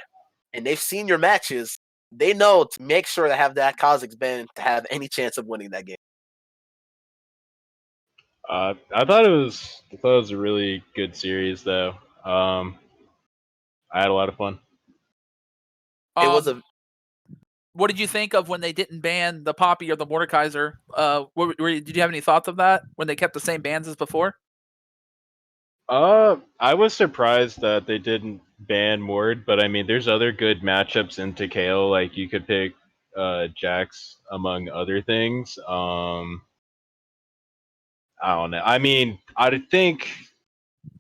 and they've seen your matches, they know to make sure to have that Kazakhs ban to have any chance of winning that game. I thought it was a really good series though. I had a lot of fun. It was a What did you think of when they didn't ban the Poppy or the Mordekaiser? Did you have any thoughts of that when they kept the same bans as before? I was surprised that they didn't ban Mord, but I mean, there's other good matchups in Takeo. Like you could pick Jax among other things. I don't know. I mean, I think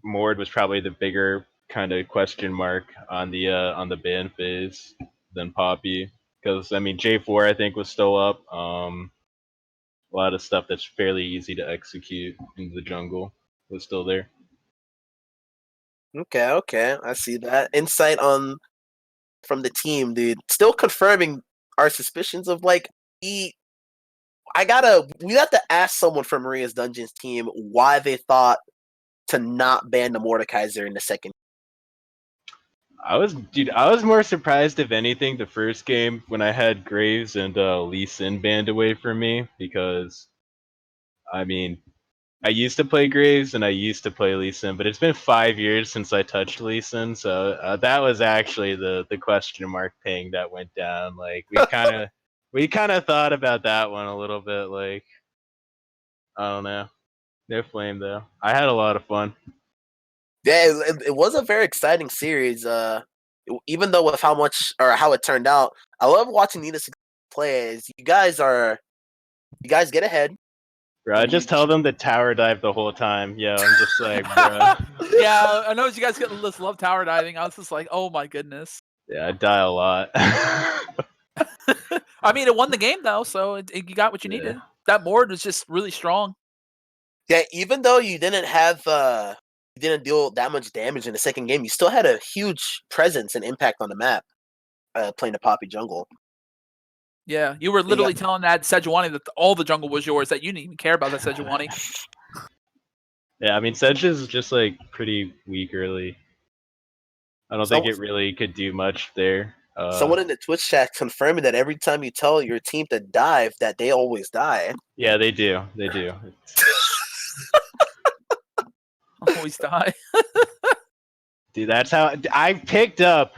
Mord was probably the bigger kind of question mark on the ban phase than Poppy, because I mean J4 I think was still up. A lot of stuff that's fairly easy to execute in the jungle was still there. okay. I see that. Insight on from the team, dude. Still confirming our suspicions of like we have to ask someone from Maria's Dungeons team why they thought to not ban the Mordekaiser in the second. I was more surprised if anything the first game when I had Graves and Lee Sin banned away from me, because I mean I used to play Graves and I used to play Lee Sin, but it's been 5 years since I touched Lee Sin, so that was actually the question mark thing that went down. Like we kind of thought about that one a little bit. Like I don't know, no flame though. I had a lot of fun. Yeah, it was a very exciting series. Even though with how much or how it turned out, I love watching Need2Succeed play. You guys get ahead. Bro, I And just tell them to tower dive the whole time. Yo, I'm just like, bro. Yeah, I know you guys just love tower diving. I was just like, oh my goodness. Yeah, I die a lot. I mean, it won the game though, so you got what you Yeah. needed. That Mord was just really strong. yeah, even though you didn't deal that much damage in the second game, you still had a huge presence and impact on the map. Playing the Poppy jungle. Yeah, you were You got- literally telling that Sejuani that all the jungle was yours, that you didn't even care about that Sejuani. Yeah, I mean, Sedge is just like pretty weak early. I don't think So, it really could do much there. someone in the Twitch chat confirming that every time you tell your team to dive, that they always die. Yeah, they do. They do. Always die. Dude, that's how I picked up.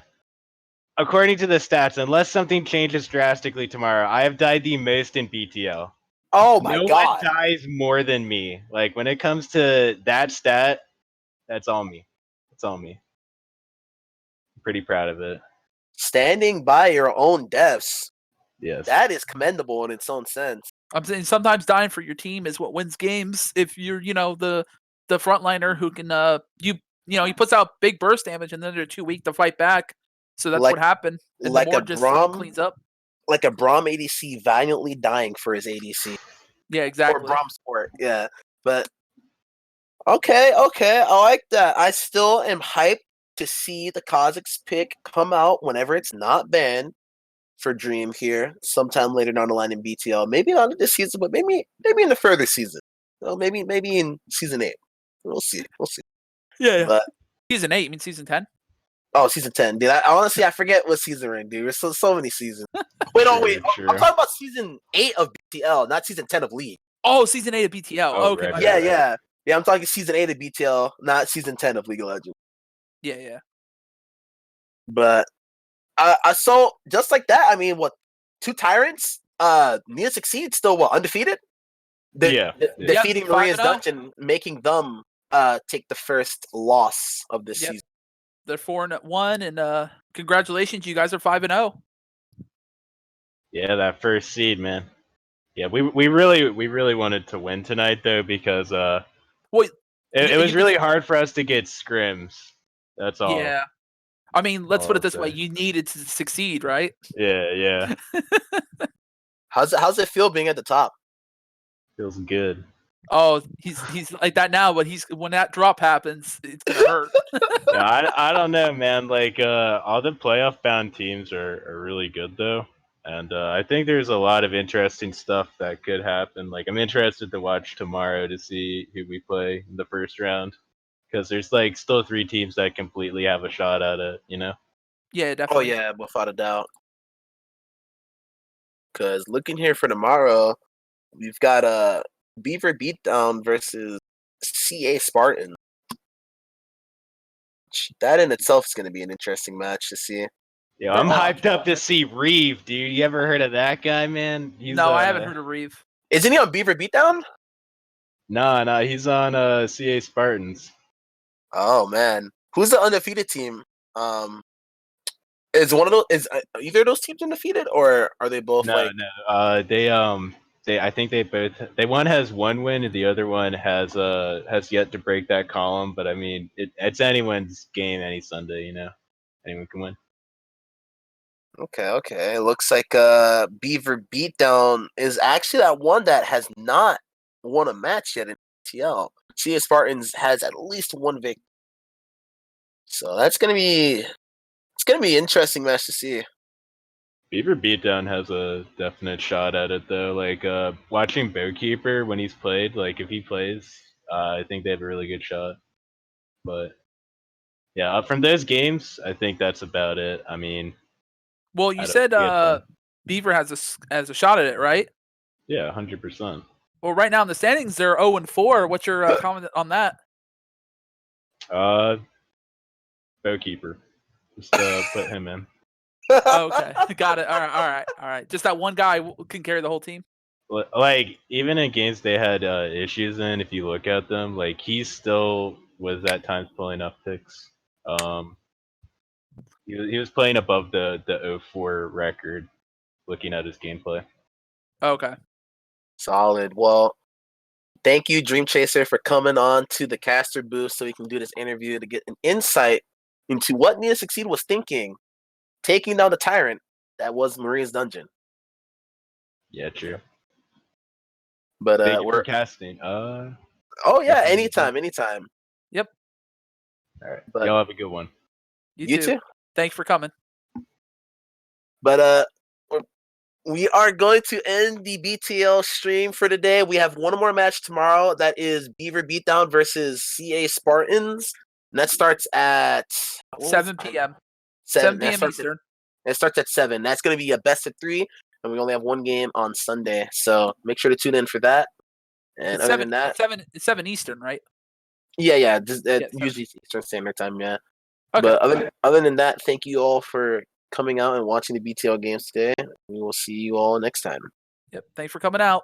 According to the stats, unless something changes drastically tomorrow, I have died the most in BTL. Oh my No one god. dies more than me. Like when it comes to that stat, that's all me. It's all me. I'm pretty proud of it. Standing by your own deaths. Yes. That is commendable in its own sense. I'm saying sometimes dying for your team is what wins games. If you're, the frontliner who can, he puts out big burst damage and then they're too weak to fight back. So that's Like- what happened. And like the a more just Braum? cleans up. Like a Braum ADC valiantly dying for his ADC. Yeah, Or exactly. Braum sport, yeah. But okay, I like that. I still am hyped to see the Kazakhs pick come out whenever it's not banned for Dream here, sometime later down the line in BTL. Maybe not this season, but maybe in the further season. Maybe in season 8. We'll see. Yeah. But Season 8, you mean season 10? oh, season 10, dude. I honestly I forget what season we're in, dude. There's so many seasons. Wait, True. I'm talking about season 8 of BTL, not season 10 of League. Oh, season 8 of BTL. Oh, Okay. right, my right, bad. Yeah. I'm talking season 8 of BTL, not season 10 of League of Legends. Yeah. But I so just like that. I mean, what 2 tyrants? Need2Succeed still undefeated? Yeah. Defeating Yep, Maria's 5-0. Dungeon, making them take the first loss of this Yep. season. They're 4-1, and Congratulations, you guys are 5-0. Yeah, that first seed, man. Yeah, we really wanted to win tonight though because Well, it was really hard for us to get scrims. That's all. yeah. I mean, let's all put it I'll this way: say. you needed to succeed, right? Yeah. How's it feel being at the top? Feels good. Oh, he's like that now, but when that drop happens, it's gonna hurt. Yeah, I don't know, man. Like all the playoff bound teams are really good though. And I think there's a lot of interesting stuff that could happen. Like I'm interested to watch tomorrow to see who we play in the first round. Because there's like still 3 teams that completely have a shot at it, you know? Yeah, Oh definitely. yeah, without a doubt. Because looking here for tomorrow, we've got a Beaver Beatdown versus CA Spartan. That in itself is going to be an interesting match to see. Yeah, They're I'm all hyped up to see Reeve, dude. You ever heard of that guy, man? He's No, I haven't heard of Reeve. Isn't he on Beaver Beatdown? nah, he's on CA Spartans. Oh man, who's the undefeated team? Is one of those is either of those teams undefeated, or are they both No, like? no. They I think they both one has 1 win and the other one has yet to break that column. But I mean, it's anyone's game any Sunday, you know. Anyone can win. Okay. It looks like Beaver Beatdown is actually that one that has not won a match yet in BTL. CA Spartans has at least one victory, so it's gonna be an interesting match to see. Beaver Beatdown has a definite shot at it though. Like watching Bowkeeper when he's played, like if he plays, I think they have a really good shot. But yeah, from those games, I think that's about it. I mean, Well, I you don't said forget them. Beaver has a shot at it, right? Yeah, 100%. Well, right now in the standings, they're 0-4. What's your comment on that? Uh, Bowkeeper, just put him in. Oh, okay, got it. All right. Just that one guy can carry the whole team. Like even in games they had issues in, if you look at them, like he still was at times pulling up picks. Um, he was playing above the 0-4 record. Looking at his gameplay. Okay. Solid. Well, thank you, Dream Chaser, for coming on to the caster booth so we can do this interview to get an insight into what Need2Succeed was thinking, taking down the tyrant that was Maria's dungeon. Yeah, true. But Thank you for we're casting. oh yeah, definitely anytime. Yep. All right. But Y'all have a good one. you too. Thanks for coming. But we are going to end the BTL stream for today. We have one more match tomorrow. That is Beaver Beatdown versus CA Spartans. And that starts at 7 p.m. 7 p.m. Eastern. It starts at 7. That's going to be a best of 3, and we only have one game on Sunday. So make sure to tune in for that. And It's other 7, than that, it's 7 Eastern, right? yeah, Yeah, usually Eastern Standard Time, yeah. Okay. But other than that, thank you all for coming out and watching the BTL games today. We will see you all next time. Yep. Thanks for coming out.